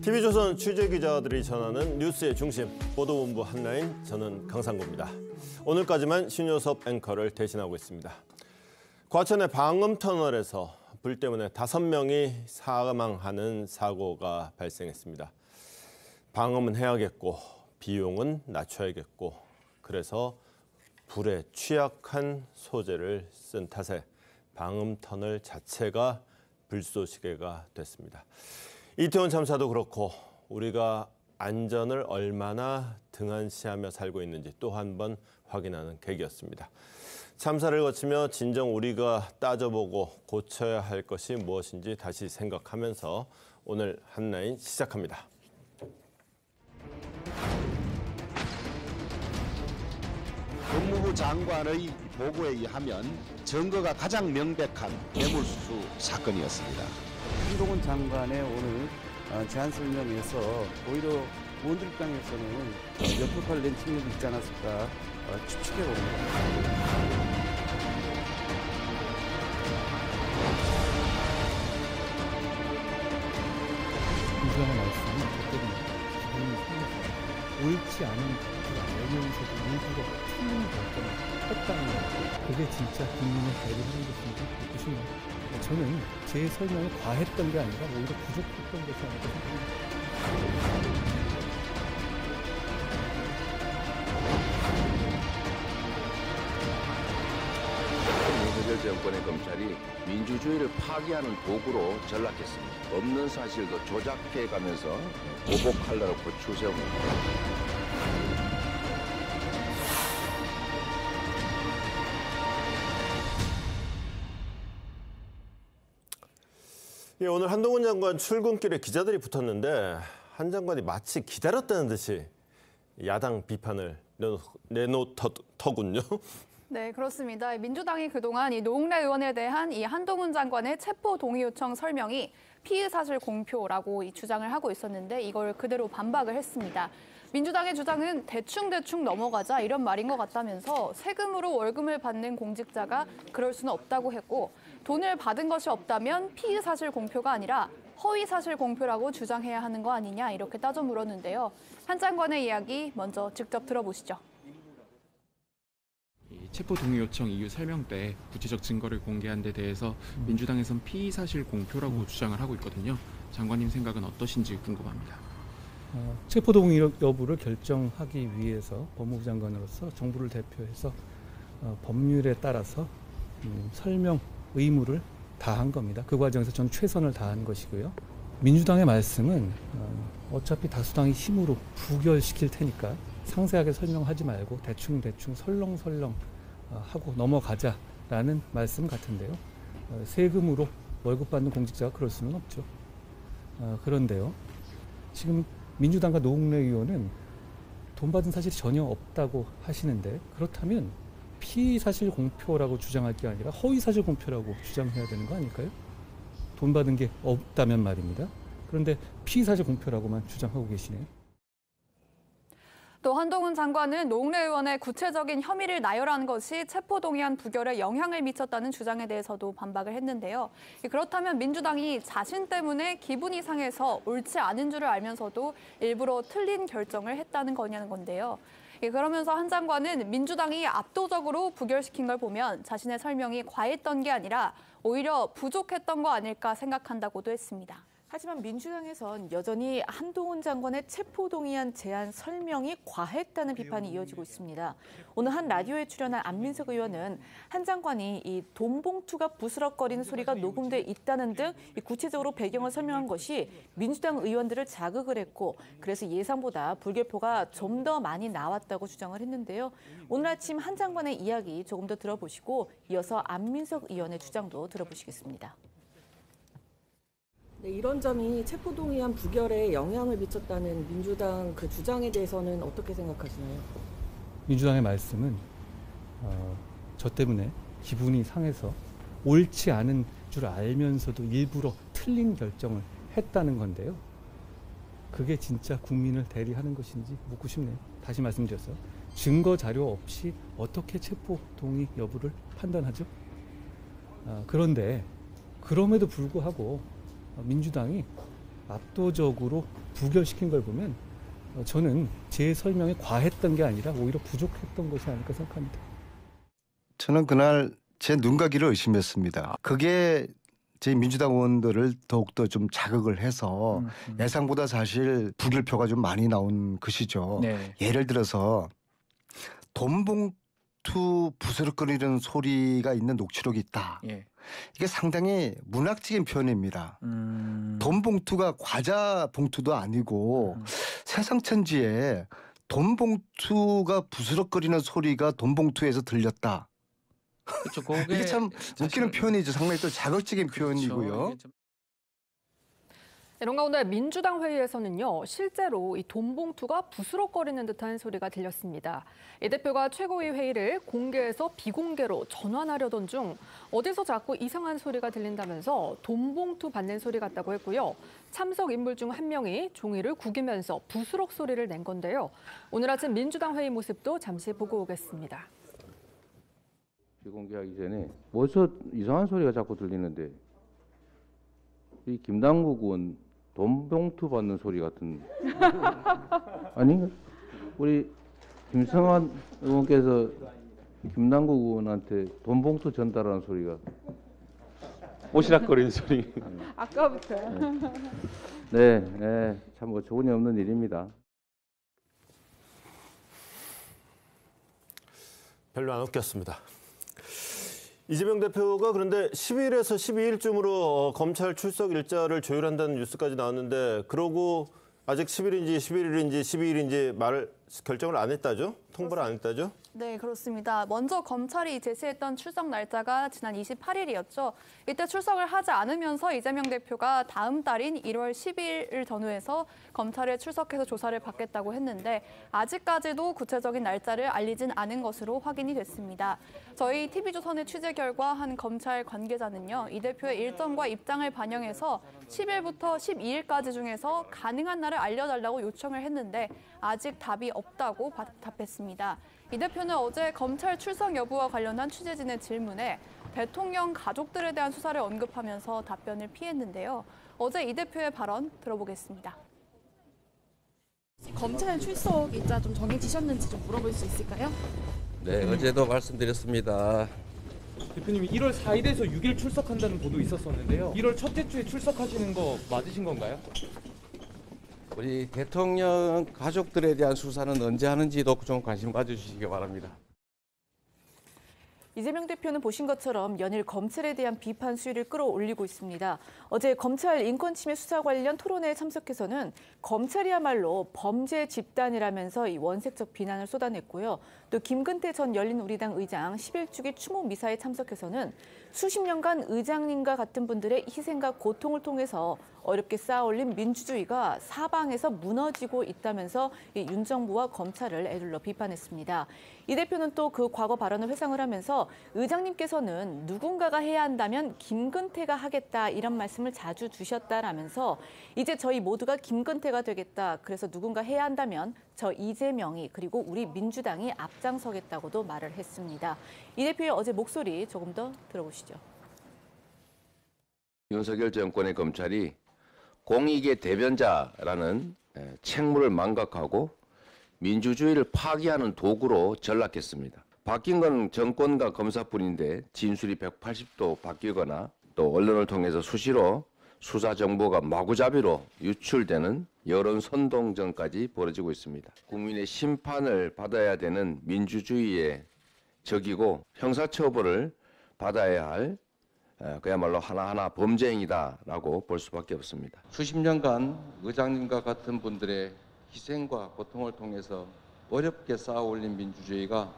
TV조선 취재기자들이 전하는 뉴스의 중심, 보도본부 한라인, 저는 강상구입니다. 오늘까지만 신효섭 앵커를 대신하고 있습니다. 과천의 방음터널에서 불 때문에 5명이 사망하는 사고가 발생했습니다. 방음은 해야겠고 비용은 낮춰야겠고, 그래서 불에 취약한 소재를 쓴 탓에 방음터널 자체가 불쏘시개가 됐습니다. 이태원 참사도 그렇고 우리가 안전을 얼마나 등한시하며 살고 있는지 또 한 번 확인하는 계기였습니다. 참사를 거치며 진정 우리가 따져보고 고쳐야 할 것이 무엇인지 다시 생각하면서 오늘 한라인 시작합니다. 법무부 장관의 보고에 의하면 증거가 가장 명백한 뇌물수수 사건이었습니다. 한동훈 장관의 오늘 제안 설명에서 오히려 의원들 입장에서는 역효과를 낸 측면이 있지 않았을까 추측해 봅니다. 민주당의 말씀은 그때는 기분이 상해서 옳지 않은 것을 알면서도 일부러 틀린 결정을 했다는 것, 그게 진짜 국민을 배려하는 것인지 묻고 싶네요. 저는 제 설명이 과했던 게 아니라 오히려 부족했던 것이 아닐까 생각합니다. 윤석열 정권의 검찰이 민주주의를 파괴하는 도구로 전락했습니다. 없는 사실도 조작해가면서 보복하려고 추세합니다. 예, 오늘 한동훈 장관 출근길에 기자들이 붙었는데 한 장관이 마치 기다렸다는 듯이 야당 비판을 내놓더군요. 네, 그렇습니다. 민주당이 그동안 이 노웅래 의원에 대한 이 한동훈 장관의 체포 동의 요청 설명이 피의 사실 공표라고 이 주장을 하고 있었는데 이걸 그대로 반박을 했습니다. 민주당의 주장은 대충 넘어가자 이런 말인 것 같다면서 세금으로 월급을 받는 공직자가 그럴 수는 없다고 했고, 돈을 받은 것이 없다면 피의 사실 공표가 아니라 허위 사실 공표라고 주장해야 하는 거 아니냐 이렇게 따져 물었는데요. 한 장관의 이야기 먼저 직접 들어보시죠. 체포 동의 요청 이유 설명 때 구체적 증거를 공개한 데 대해서 민주당에선 피의 사실 공표라고 주장을 하고 있거든요. 장관님 생각은 어떠신지 궁금합니다. 체포 동의 여부를 결정하기 위해서 법무부 장관으로서 정부를 대표해서 법률에 따라서 설명 의무를 다한 겁니다. 그 과정에서 저는 최선을 다한 것이고요. 민주당의 말씀은 어차피 다수당이 힘으로 부결시킬 테니까 상세하게 설명하지 말고 대충 설렁설렁 하고 넘어가자라는 말씀 같은데요. 세금으로 월급 받는 공직자가 그럴 수는 없죠. 그런데요, 지금 민주당과 노웅래 의원은 돈 받은 사실이 전혀 없다고 하시는데, 그렇다면 피의 사실 공표라고 주장할 게 아니라 허위 사실 공표라고 주장해야 되는 거 아닐까요? 돈 받은 게 없다면 말입니다. 그런데 피의 사실 공표라고만 주장하고 계시네요. 또 한동훈 장관은 노웅래 의원의 구체적인 혐의를 나열한 것이 체포동의안 부결에 영향을 미쳤다는 주장에 대해서도 반박을 했는데요. 그렇다면 민주당이 자신 때문에 기분이 상해서 옳지 않은 줄을 알면서도 일부러 틀린 결정을 했다는 거냐는 건데요. 그러면서 한 장관은 민주당이 압도적으로 부결시킨 걸 보면 자신의 설명이 과했던 게 아니라 오히려 부족했던 거 아닐까 생각한다고도 했습니다. 하지만 민주당에선 여전히 한동훈 장관의 체포동의안 제안 설명이 과했다는 비판이 이어지고 있습니다. 오늘 한 라디오에 출연한 안민석 의원은 한 장관이 이 돈봉투가 부스럭거리는 소리가 녹음돼 있다는 등 구체적으로 배경을 설명한 것이 민주당 의원들을 자극을 했고, 그래서 예상보다 불결포가 좀 더 많이 나왔다고 주장을 했는데요. 오늘 아침 한 장관의 이야기 조금 더 들어보시고 이어서 안민석 의원의 주장도 들어보시겠습니다. 네, 이런 점이 체포동의안 부결에 영향을 미쳤다는 민주당 그 주장에 대해서는 어떻게 생각하시나요? 민주당의 말씀은 저 때문에 기분이 상해서 옳지 않은 줄 알면서도 일부러 틀린 결정을 했다는 건데요. 그게 진짜 국민을 대리하는 것인지 묻고 싶네요. 다시 말씀드려서 증거 자료 없이 어떻게 체포 동의 여부를 판단하죠? 그런데 그럼에도 불구하고 민주당이 압도적으로 부결시킨 걸 보면 저는 제 설명이 과했던 게 아니라 오히려 부족했던 것이 아닐까 생각합니다. 저는 그날 제 눈가기를 의심했습니다. 그게 제 민주당 의원들을 더욱더 좀 자극을 해서 예상보다 사실 부결표가 좀 많이 나온 것이죠. 네. 예를 들어서 돈봉투 부스럭거리는 소리가 있는 녹취록이 있다. 예. 이게 상당히 문학적인 표현입니다. 돈봉투가 과자 봉투도 아니고 세상 천지에 돈봉투가 부스럭거리는 소리가 돈봉투에서 들렸다. 그렇죠. 그게 이게 참 웃기는 표현이죠. 상당히 또 자극적인 그렇죠. 표현이고요. 이게 참- 이런 가운데 민주당 회의에서는요, 실제로 이 돈봉투가 부스럭거리는 듯한 소리가 들렸습니다. 이 대표가 최고위 회의를 공개해서 비공개로 전환하려던 중 어디서 자꾸 이상한 소리가 들린다면서 돈봉투 받는 소리 같다고 했고요. 참석 인물 중 한 명이 종이를 구기면서 부스럭 소리를 낸 건데요. 오늘 아침 민주당 회의 모습도 잠시 보고 오겠습니다. 비공개하기 전에 어디서 이상한 소리가 자꾸 들리는데 이 김남국 의원 돈봉투 받는 소리 같은 아닌가? 우리 김성환 의원께서 김남국 의원한테 돈봉투 전달하는 소리가 오시락거리는 소리. 아까부터요. 네, 네, 참 어처구니 없는 일입니다. 별로 안 웃겼습니다. 이재명 대표가 그런데 10일에서 12일쯤으로 검찰 출석 일자를 조율한다는 뉴스까지 나왔는데 그러고 아직 10일인지 11일인지 12일인지 결정을 안 했다죠? 통보를 안 했다죠? 네, 그렇습니다. 먼저 검찰이 제시했던 출석 날짜가 지난 28일이었죠. 이때 출석을 하지 않으면서 이재명 대표가 다음 달인 1월 10일을 전후해서 검찰에 출석해서 조사를 받겠다고 했는데 아직까지도 구체적인 날짜를 알리진 않은 것으로 확인이 됐습니다. 저희 TV조선의 취재 결과 한 검찰 관계자는요, 이 대표의 일정과 입장을 반영해서 10일부터 12일까지 중에서 가능한 날을 알려달라고 요청을 했는데 아직 답이 없다고 답했습니다. 이 대표는 어제 검찰 출석 여부와 관련한 취재진의 질문에 대통령 가족들에 대한 수사를 언급하면서 답변을 피했는데요. 어제 이 대표의 발언 들어보겠습니다. 검찰 출석 일자 좀 정해지셨는지 좀 물어볼 수 있을까요? 네, 어제도 말씀드렸습니다. 대표님이 1월 4일에서 6일 출석한다는 보도 있었었는데요. 1월 첫째 주에 출석하시는 거 맞으신 건가요? 우리 대통령 가족들에 대한 수사는 언제 하는지도 좀 관심 가져주시기 바랍니다. 이재명 대표는 보신 것처럼 연일 검찰에 대한 비판 수위를 끌어올리고 있습니다. 어제 검찰 인권침해 수사 관련 토론회에 참석해서는 검찰이야말로 범죄 집단이라면서 이 원색적 비난을 쏟아냈고요. 또 김근태 전 열린우리당 의장 11주기 추모 미사에 참석해서는 수십 년간 의장님과 같은 분들의 희생과 고통을 통해서 어렵게 쌓아올린 민주주의가 사방에서 무너지고 있다면서 윤 정부와 검찰을 에둘러 비판했습니다. 이 대표는 또 그 과거 발언을 회상을 하면서 의장님께서는 누군가가 해야 한다면 김근태가 하겠다 이런 말씀을 자주 주셨다라면서 이제 저희 모두가 김근태가 되겠다. 그래서 누군가 해야 한다면 저 이재명이 그리고 우리 민주당이 앞장서겠다고도 말을 했습니다. 이 대표의 어제 목소리 조금 더 들어보시죠. 윤석열 정권의 검찰이 공익의 대변자라는 책무를 망각하고 민주주의를 파기하는 도구로 전락했습니다. 바뀐 건 정권과 검사뿐인데 진술이 180도 바뀌거나 또 언론을 통해서 수시로 수사 정보가 마구잡이로 유출되는 여론 선동전까지 벌어지고 있습니다. 국민의 심판을 받아야 되는 민주주의의 적이고 형사처벌을 받아야 할 그야말로 하나하나 범죄 행위다라고 볼 수밖에 없습니다. 수십 년간 의장님과 같은 분들의 희생과 고통을 통해서 어렵게 쌓아올린 민주주의가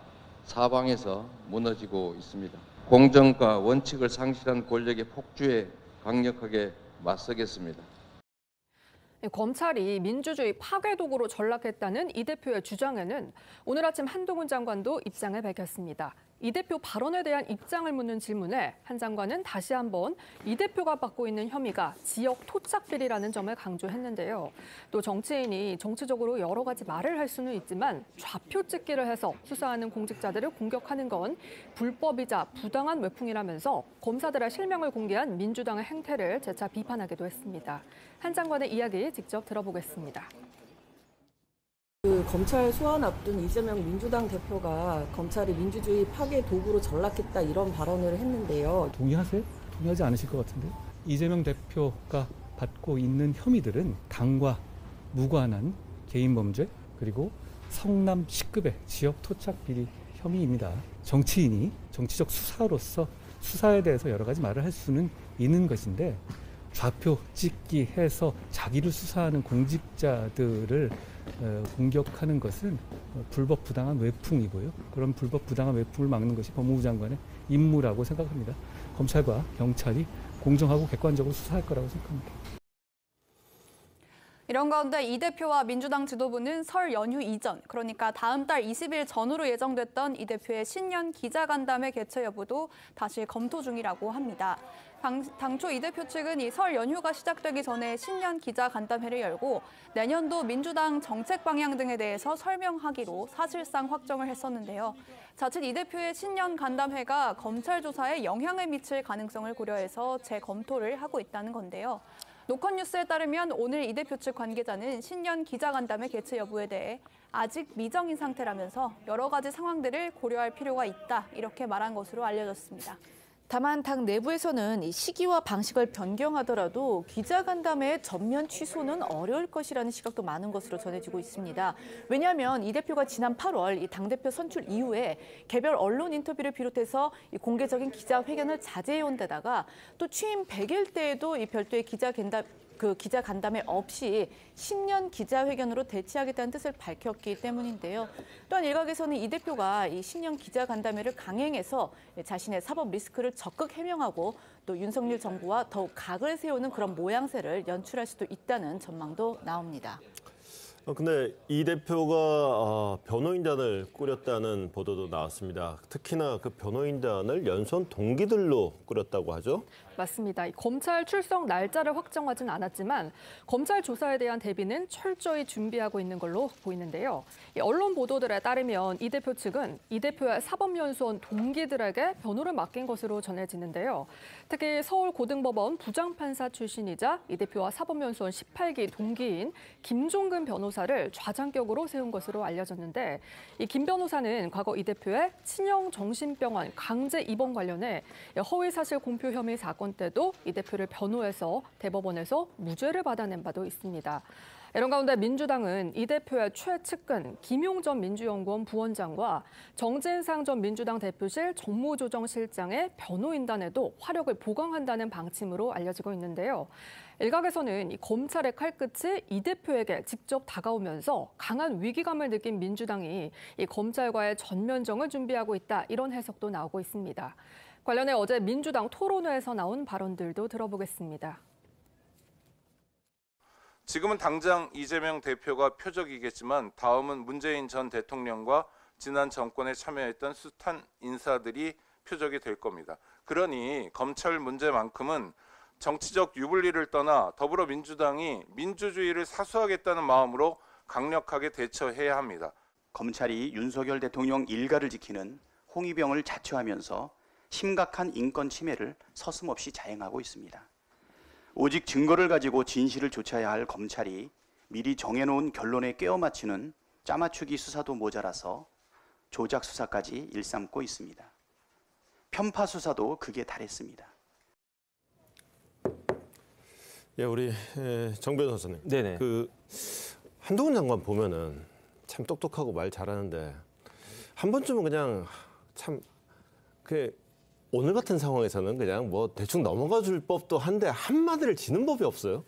사방에서 무너지고 있습니다. 공정과 원칙을 상실한 권력의 폭주에 강력하게 맞서겠습니다. 검찰이 민주주의 파괴 도구로 전락했다는 이 대표의 주장에는 오늘 아침 한동훈 장관도 입장을 밝혔습니다. 이 대표 발언에 대한 입장을 묻는 질문에 한 장관은 다시 한번 이 대표가 받고 있는 혐의가 지역 토착비리라는 점을 강조했는데요. 또 정치인이 정치적으로 여러 가지 말을 할 수는 있지만 좌표 찍기를 해서 수사하는 공직자들을 공격하는 건 불법이자 부당한 외풍이라면서 검사들의 실명을 공개한 민주당의 행태를 재차 비판하기도 했습니다. 한 장관의 이야기 직접 들어보겠습니다. 그 검찰 소환 앞둔 이재명 민주당 대표가 검찰이 민주주의 파괴 도구로 전락했다 이런 발언을 했는데요. 동의하세요? 동의하지 않으실 것 같은데. 이재명 대표가 받고 있는 혐의들은 당과 무관한 개인 범죄 그리고 성남 10급의 지역 토착 비리 혐의입니다. 정치인이 정치적 수사로서 수사에 대해서 여러 가지 말을 할 수는 있는 것인데 좌표 찍기 해서 자기를 수사하는 공직자들을 공격하는 것은 불법 부당한 외풍이고요. 그런 불법 부당한 외풍을 막는 것이 법무부 장관의 임무라고 생각합니다. 검찰과 경찰이 공정하고 객관적으로 수사할 거라고 생각합니다. 이런 가운데 이 대표와 민주당 지도부는 설 연휴 이전, 그러니까 다음 달 20일 전후로 예정됐던 이 대표의 신년 기자간담회 개최 여부도 다시 검토 중이라고 합니다. 당초 이 대표 측은 이 설 연휴가 시작되기 전에 신년 기자간담회를 열고 내년도 민주당 정책 방향 등에 대해서 설명하기로 사실상 확정을 했었는데요. 자칫 이 대표의 신년 간담회가 검찰 조사에 영향을 미칠 가능성을 고려해서 재검토를 하고 있다는 건데요. 노컷뉴스에 따르면 오늘 이 대표 측 관계자는 신년 기자간담회 개최 여부에 대해 아직 미정인 상태라면서 여러 가지 상황들을 고려할 필요가 있다 이렇게 말한 것으로 알려졌습니다. 다만 당 내부에서는 이 시기와 방식을 변경하더라도 기자간담회의 전면 취소는 어려울 것이라는 시각도 많은 것으로 전해지고 있습니다. 왜냐하면 이 대표가 지난 8월 이 당대표 선출 이후에 개별 언론 인터뷰를 비롯해서 이 공개적인 기자회견을 자제해온 데다가 또 취임 100일 때에도 이 별도의 기자간담회 없이 신년 기자회견으로 대치하겠다는 뜻을 밝혔기 때문인데요. 또한 일각에서는 이 대표가 이 신년 기자간담회를 강행해서 자신의 사법 리스크를 적극 해명하고 또 윤석열 정부와 더욱 각을 세우는 그런 모양새를 연출할 수도 있다는 전망도 나옵니다. 근데 이 대표가 변호인단을 꾸렸다는 보도도 나왔습니다. 특히나 그 변호인단을 연수원 동기들로 꾸렸다고 하죠? 맞습니다. 검찰 출석 날짜를 확정하진 않았지만 검찰 조사에 대한 대비는 철저히 준비하고 있는 걸로 보이는데요. 언론 보도들에 따르면 이 대표 측은 이 대표의 사법연수원 동기들에게 변호를 맡긴 것으로 전해지는데요. 특히 서울고등법원 부장판사 출신이자 이 대표와 사법연수원 18기 동기인 김종근 변호사를 좌장격으로 세운 것으로 알려졌는데 이 김 변호사는 과거 이 대표의 친형정신병원 강제 입원 관련해 허위사실 공표 혐의 사건 때도 이 대표를 변호해서 대법원에서 무죄를 받아낸 바도 있습니다. 이런 가운데 민주당은 이 대표의 최측근 김용 전 민주연구원 부원장과 정진상 전 민주당 대표실 정무조정실장의 변호인단에도 화력을 보강한다는 방침으로 알려지고 있는데요. 일각에서는 이 검찰의 칼끝이 이 대표에게 직접 다가오면서 강한 위기감을 느낀 민주당이 이 검찰과의 전면전을 준비하고 있다 이런 해석도 나오고 있습니다. 관련해 어제 민주당 토론회에서 나온 발언들도 들어보겠습니다. 지금은 당장 이재명 대표가 표적이겠지만 다음은 문재인 전 대통령과 지난 정권에 참여했던 숱한 인사들이 표적이 될 겁니다. 그러니 검찰 문제만큼은 정치적 유불리를 떠나 더불어민주당이 민주주의를 사수하겠다는 마음으로 강력하게 대처해야 합니다. 검찰이 윤석열 대통령 일가를 지키는 홍위병을 자처하면서 심각한 인권 침해를 서슴없이 자행하고 있습니다. 오직 증거를 가지고 진실을 조사해야 할 검찰이 미리 정해놓은 결론에 꿰어 맞추는 짜맞추기 수사도 모자라서 조작 수사까지 일삼고 있습니다. 편파 수사도 극에 달했습니다. 예, 우리 정 변호사님. 네네. 그 한동훈 장관 보면은 참 똑똑하고 말 잘하는데 한 번쯤은 그냥 참 그 오늘 같은 상황에서는 그냥 뭐 대충 넘어가 줄 법도 한데 한마디를 지는 법이 없어요.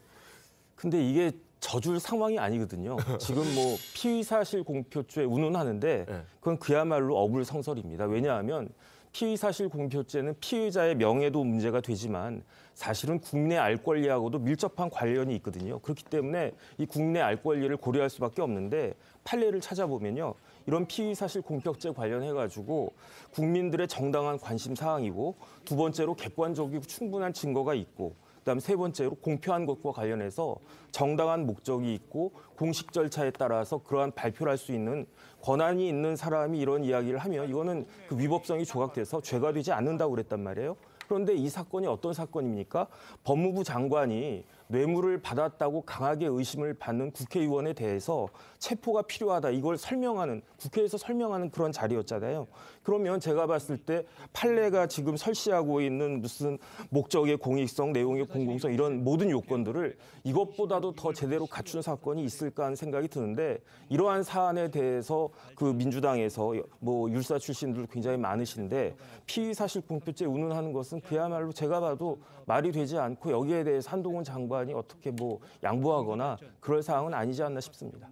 근데 이게 져줄 상황이 아니거든요. 지금 뭐 피의사실 공표죄 운운하는데 그건 그야말로 어불성설입니다. 왜냐하면 피의사실 공표죄는 피의자의 명예도 문제가 되지만 사실은 국내 알 권리하고도 밀접한 관련이 있거든요. 그렇기 때문에 이 국내 알 권리를 고려할 수밖에 없는데 판례를 찾아보면요. 이런 피의 사실 공표죄 관련해 가지고 국민들의 정당한 관심 사항이고, 두 번째로 객관적이고 충분한 증거가 있고, 그다음 세 번째로 공표한 것과 관련해서 정당한 목적이 있고 공식 절차에 따라서 그러한 발표를 할 수 있는 권한이 있는 사람이 이런 이야기를 하면 이거는 그 위법성이 조각돼서 죄가 되지 않는다고 그랬단 말이에요. 그런데 이 사건이 어떤 사건입니까? 법무부 장관이 뇌물을 받았다고 강하게 의심을 받는 국회의원에 대해서 체포가 필요하다, 이걸 설명하는, 국회에서 설명하는 그런 자리였잖아요. 그러면 제가 봤을 때 판례가 지금 설치하고 있는 무슨 목적의 공익성, 내용의 공공성, 이런 모든 요건들을 이것보다도 더 제대로 갖춘 사건이 있을까 하는 생각이 드는데, 이러한 사안에 대해서 그 민주당에서 뭐 율사 출신들 굉장히 많으신데 피의 사실 공표죄 운운하는 것은 그야말로 제가 봐도 말이 되지 않고, 여기에 대해서 한동훈 장관이 어떻게 뭐 양보하거나 그럴 사항은 아니지 않나 싶습니다.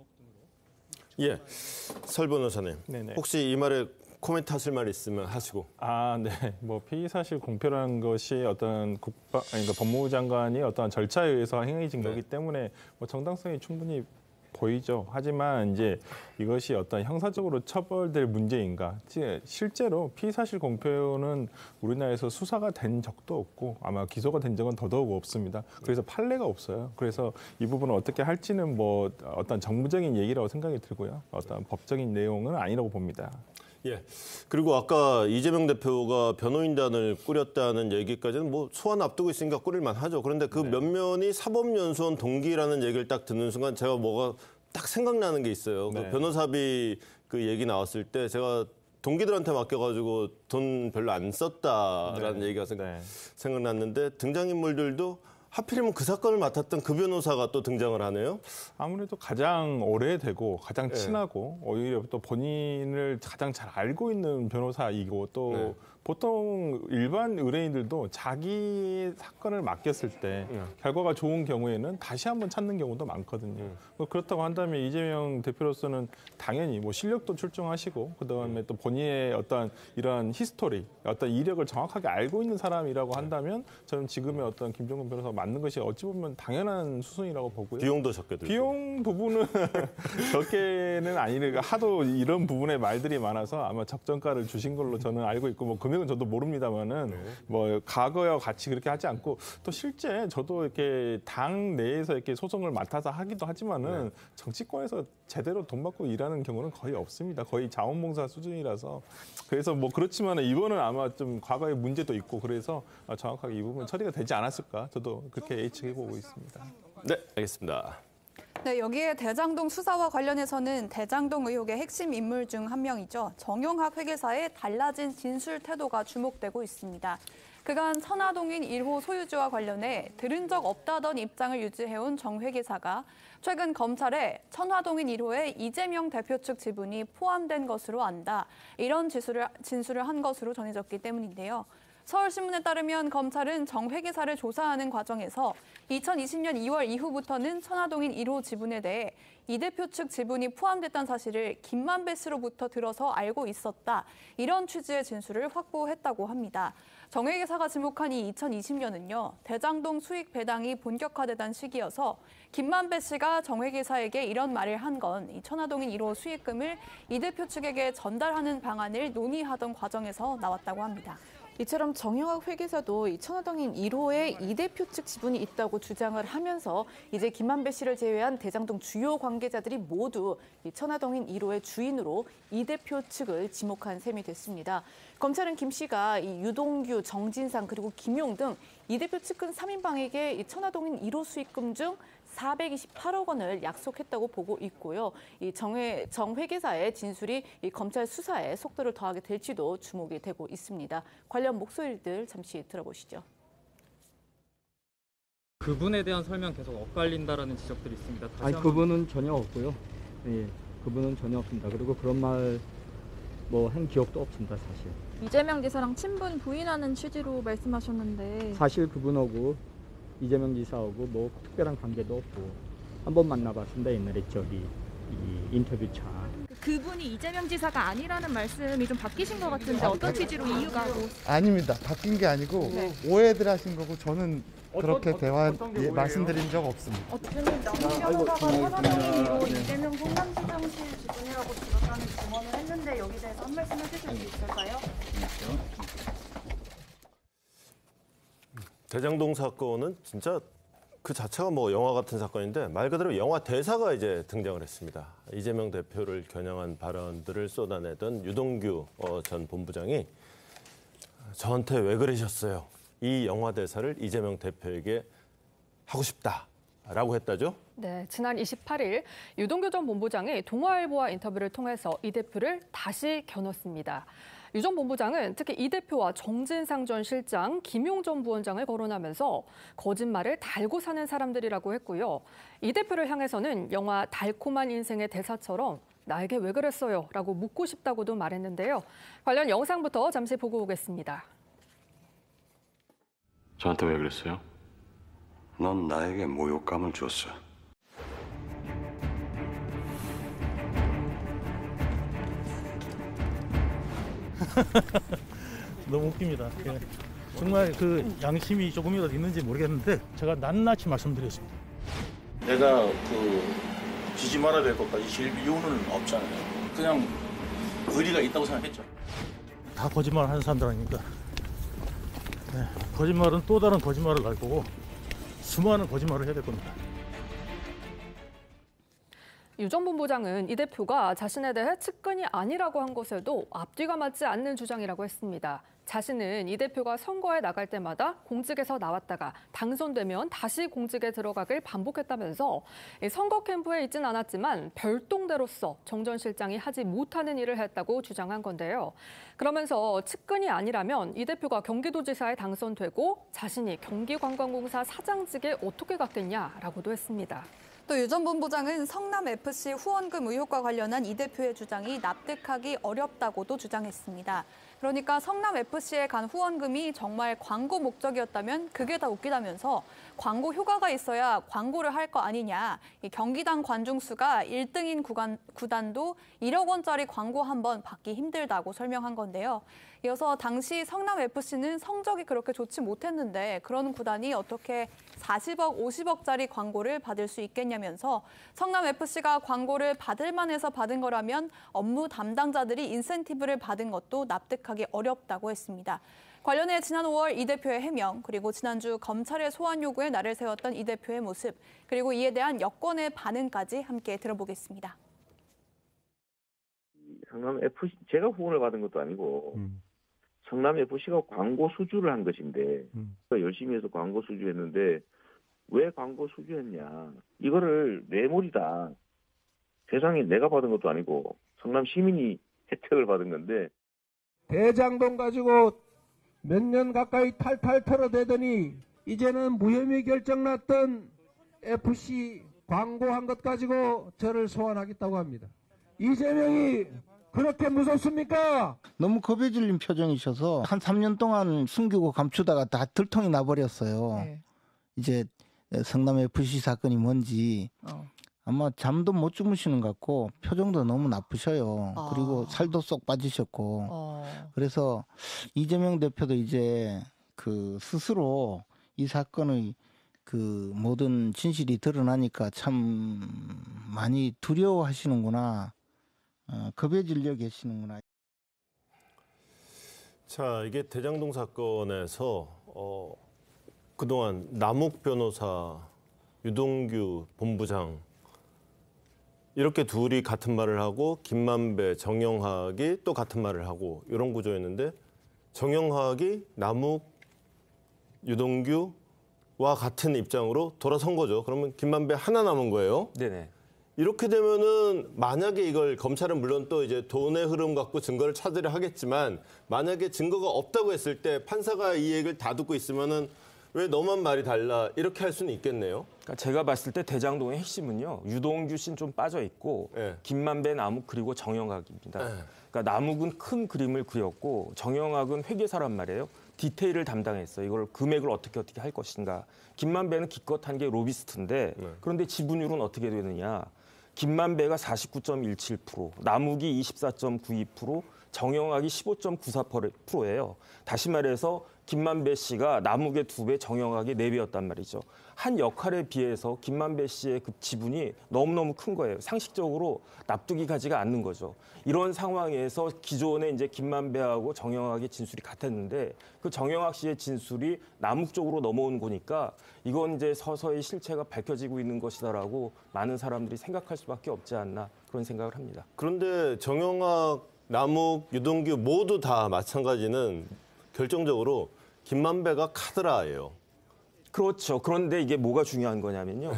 예, 설 변호사님, 네네. 혹시 이 말에 코멘트 하실 말 있으면 하시고. 네. 뭐 피의 사실 공표라는 것이 어떤 그러니까 법무부 장관이 어떤 절차에 의해서 행해진 거기 때문에 뭐 정당성이 충분히 보이죠. 하지만 이제 이것이 어떤 형사적으로 처벌될 문제인가? 실제로 피의 사실 공표는 우리나라에서 수사가 된 적도 없고 아마 기소가 된 적은 더더욱 없습니다. 그래서 판례가 없어요. 그래서 이 부분을 어떻게 할지는 뭐 어떤 정무적인 얘기라고 생각이 들고요. 어떤 법적인 내용은 아니라고 봅니다. 예. 그리고 아까 이재명 대표가 변호인단을 꾸렸다는 얘기까지는 뭐 소환 앞두고 있으니까 꾸릴만 하죠. 그런데 그 면면이 사법연수원 동기라는 얘기를 딱 듣는 순간 제가 뭐가 딱 생각나는 게 있어요. 그 변호사비 그 얘기 나왔을 때 제가 동기들한테 맡겨가지고 돈 별로 안 썼다라는 얘기가 생각났는데, 등장인물들도 하필이면 그 사건을 맡았던 그 변호사가 또 등장을 하네요. 아무래도 가장 오래되고 가장 친하고 오히려 또 본인을 가장 잘 알고 있는 변호사이고, 또 보통 일반 의뢰인들도 자기 사건을 맡겼을 때 결과가 좋은 경우에는 다시 한번 찾는 경우도 많거든요. 그렇다고 한다면 이재명 대표로서는 당연히 뭐 실력도 출중하시고, 그다음에 또 본인의 어떤 이러한 히스토리, 어떤 이력을 정확하게 알고 있는 사람이라고 한다면 저는 지금의 어떤 김종근 변호사가 맞는 것이 어찌 보면 당연한 수순이라고 보고요. 비용도 적게 들고. 비용 부분은 적게는 아니니까 하도 이런 부분에 말들이 많아서 아마 적정가를 주신 걸로 저는 알고 있고, 뭐 금액은 저도 모릅니다만은 뭐 과거와 같이 그렇게 하지 않고, 또 실제 저도 이렇게 당 내에서 이렇게 소송을 맡아서 하기도 하지만은 정치권에서 제대로 돈 받고 일하는 경우는 거의 없습니다. 거의 자원봉사 수준이라서. 그래서 뭐 그렇지만은 이번은 아마 좀 과거의 문제도 있고, 그래서 정확하게 이 부분 처리가 되지 않았을까, 저도 그렇게 예측해 보고 있습니다. 네, 알겠습니다. 네, 여기에 대장동 수사와 관련해서는 대장동 의혹의 핵심 인물 중 한 명이죠. 정용학 회계사의 달라진 진술 태도가 주목되고 있습니다. 그간 천화동인 1호 소유주와 관련해 들은 적 없다던 입장을 유지해온 정 회계사가 최근 검찰에 천화동인 1호에 이재명 대표 측 지분이 포함된 것으로 안다, 이런 진술을 한 것으로 전해졌기 때문인데요. 서울신문에 따르면 검찰은 정 회계사를 조사하는 과정에서 2020년 2월 이후부터는 천화동인 1호 지분에 대해 이 대표 측 지분이 포함됐다는 사실을 김만배 씨로부터 들어서 알고 있었다, 이런 취지의 진술을 확보했다고 합니다. 정 회계사가 지목한 이 2020년은요, 대장동 수익 배당이 본격화되던 시기여서 김만배 씨가 정 회계사에게 이런 말을 한 건 이 천화동인 1호 수익금을 이 대표 측에게 전달하는 방안을 논의하던 과정에서 나왔다고 합니다. 이처럼 정용학 회계사도 이 천화동인 1호에 이 대표 측 지분이 있다고 주장을 하면서 이제 김만배 씨를 제외한 대장동 주요 관계자들이 모두 이 천화동인 1호의 주인으로 이 대표 측을 지목한 셈이 됐습니다. 검찰은 김 씨가 이 유동규, 정진상 그리고 김용 등 이 대표 측근 3인방에게 이 천화동인 1호 수익금 중 428억 원을 약속했다고 보고 있고요. 이 정 회계사의 진술이 이 검찰 수사에 속도를 더하게 될지도 주목이 되고 있습니다. 관련 목소리들 잠시 들어보시죠. 그분에 대한 설명 계속 엇갈린다라는 지적들이 있습니다. 아니, 그분은 전혀 없고요. 예, 그분은 전혀 없습니다. 그리고 그런 말 뭐 한 기억도 없습니다, 사실. 이재명 지사랑 친분 부인하는 취지로 말씀하셨는데 사실 그분하고 이재명 지사하고 뭐 특별한 관계도 없고 한 번 만나봤습니다. 옛날에 저기 이 인터뷰 차. 그분이 이재명 지사가 아니라는 말씀이 좀 바뀌신 것 같은데 어떤 취지로 이유가 아닙니다. 바뀐 게 아니고 오해들 하신 거고, 저는 그렇게 말씀드린 적 없습니다. 어떻게 변호사가 천화동인 1호 이재명 성남시장실 지분이라고 들었다는 증언 증언을 했는데 여기 대해서 한 말씀 해주실 수 있을까요? 대장동 사건은 진짜 그 자체가 뭐 영화 같은 사건인데 말 그대로 영화 대사가 이제 등장을 했습니다. 이재명 대표를 겨냥한 발언들을 쏟아내던 유동규 전 본부장이 저한테 왜 그러셨어요? 이 영화 대사를 이재명 대표에게 하고 싶다라고 했다죠? 네, 지난 28일 유동규 전 본부장이 동아일보와 인터뷰를 통해서 이 대표를 다시 겨눴습니다. 유 전 본부장은 특히 이 대표와 정진상 전 실장, 김용 전 부원장을 거론하면서 거짓말을 달고 사는 사람들이라고 했고요. 이 대표를 향해서는 영화 달콤한 인생의 대사처럼 나에게 왜 그랬어요? 라고 묻고 싶다고도 말했는데요. 관련 영상부터 잠시 보고 오겠습니다. 저한테 왜 그랬어요? 넌 나에게 모욕감을 줬어. 너무 웃깁니다. 예. 정말 그 양심이 조금이라도 있는지 모르겠는데 제가 낱낱이 말씀드렸습니다. 내가 지지 말아야 될 것까지 질 이유는 없잖아요. 그냥 의리가 있다고 생각했죠. 다 거짓말 하는 사람들 아닙니까? 네. 거짓말은 또 다른 거짓말을 날 거고 수많은 거짓말을 해야 될 겁니다. 유 전 본부장은 이 대표가 자신에 대해 측근이 아니라고 한 것에도 앞뒤가 맞지 않는 주장이라고 했습니다. 자신은 이 대표가 선거에 나갈 때마다 공직에서 나왔다가 당선되면 다시 공직에 들어가길 반복했다면서 선거 캠프에 있진 않았지만 별동대로서 정 전 실장이 하지 못하는 일을 했다고 주장한 건데요. 그러면서 측근이 아니라면 이 대표가 경기도지사에 당선되고 자신이 경기관광공사 사장직에 어떻게 갔겠냐라고도 했습니다. 또 유 전 본부장은 성남FC 후원금 의혹과 관련한 이 대표의 주장이 납득하기 어렵다고도 주장했습니다. 그러니까 성남FC에 간 후원금이 정말 광고 목적이었다면 그게 다 웃기다면서 광고 효과가 있어야 광고를 할 거 아니냐. 이 경기당 관중 수가 1등인 구단도 1억 원짜리 광고 한 번 받기 힘들다고 설명한 건데요. 이어서 당시 성남FC는 성적이 그렇게 좋지 못했는데 그런 구단이 어떻게 40억, 50억짜리 광고를 받을 수 있겠냐면서 성남FC가 광고를 받을 만해서 받은 거라면 업무 담당자들이 인센티브를 받은 것도 납득하기 어렵다고 했습니다. 관련해 지난 5월 이 대표의 해명, 그리고 지난주 검찰의 소환 요구에 날을 세웠던 이 대표의 모습, 그리고 이에 대한 여권의 반응까지 함께 들어보겠습니다. 성남FC, 제가 후원을 받은 것도 아니고 성남FC가 광고 수주를 한 것인데 열심히 해서 광고 수주했는데 왜 광고 수주했냐. 이거를 뇌물이다. 세상에 내가 받은 것도 아니고 성남 시민이 혜택을 받은 건데 대장동 가지고 몇 년 가까이 탈탈 털어대더니 이제는 무혐의 결정 났던 FC 광고한 것 가지고 저를 소환하겠다고 합니다. 이재명이 그렇게 무섭습니까? 너무 겁에 질린 표정이셔서 한 3년 동안 숨기고 감추다가 다 들통이 나버렸어요. 네. 이제 성남FC 사건이 뭔지 아마 잠도 못 주무시는 것 같고 표정도 너무 나쁘셔요. 그리고 살도 쏙 빠지셨고 그래서 이재명 대표도 이제 그 스스로 이 사건의 그 모든 진실이 드러나니까 참 많이 두려워하시는구나. 겁에 질려 계시는구나. 자, 이게 대장동 사건에서 그동안 남욱 변호사, 유동규 본부장 이렇게 둘이 같은 말을 하고 김만배, 정영학이 또 같은 말을 하고 이런 구조였는데 정영학이 남욱, 유동규와 같은 입장으로 돌아선 거죠. 그러면 김만배 하나 남은 거예요. 네네. 이렇게 되면은 만약에 이걸 검찰은 물론 또 이제 돈의 흐름 갖고 증거를 찾으려 하겠지만 만약에 증거가 없다고 했을 때 판사가 이 얘기를 다 듣고 있으면은 왜 너만 말이 달라 이렇게 할 수는 있겠네요. 그러니까 제가 봤을 때 대장동의 핵심은요. 유동규 씨는 좀 빠져 있고 김만배, 남욱 그리고 정영학입니다. 그러니까 남욱은 큰 그림을 그렸고 정영학은 회계사란 말이에요. 디테일을 담당했어요. 이걸 금액을 어떻게 할 것인가. 김만배는 기껏한 게 로비스트인데 그런데 지분율은 어떻게 되느냐. 김만배가 49.17%, 남욱이 24.92%, 정영학이 15.94%예요. 다시 말해서 김만배 씨가 남욱의 2배, 정영학의 4배였단 말이죠. 한 역할에 비해서 김만배 씨의 그 지분이 너무너무 큰 거예요. 상식적으로 납득이 가지가 않는 거죠. 이런 상황에서 기존에 이제 김만배하고 정영학의 진술이 같았는데 그 정영학 씨의 진술이 남욱 쪽으로 넘어온 거니까 이건 이제 서서히 실체가 밝혀지고 있는 것이다라고 많은 사람들이 생각할 수밖에 없지 않나 그런 생각을 합니다. 그런데 정영학, 남욱, 유동규 모두 다 마찬가지는 결정적으로 김만배가 카드라예요. 그렇죠. 그런데 이게 뭐가 중요한 거냐면요.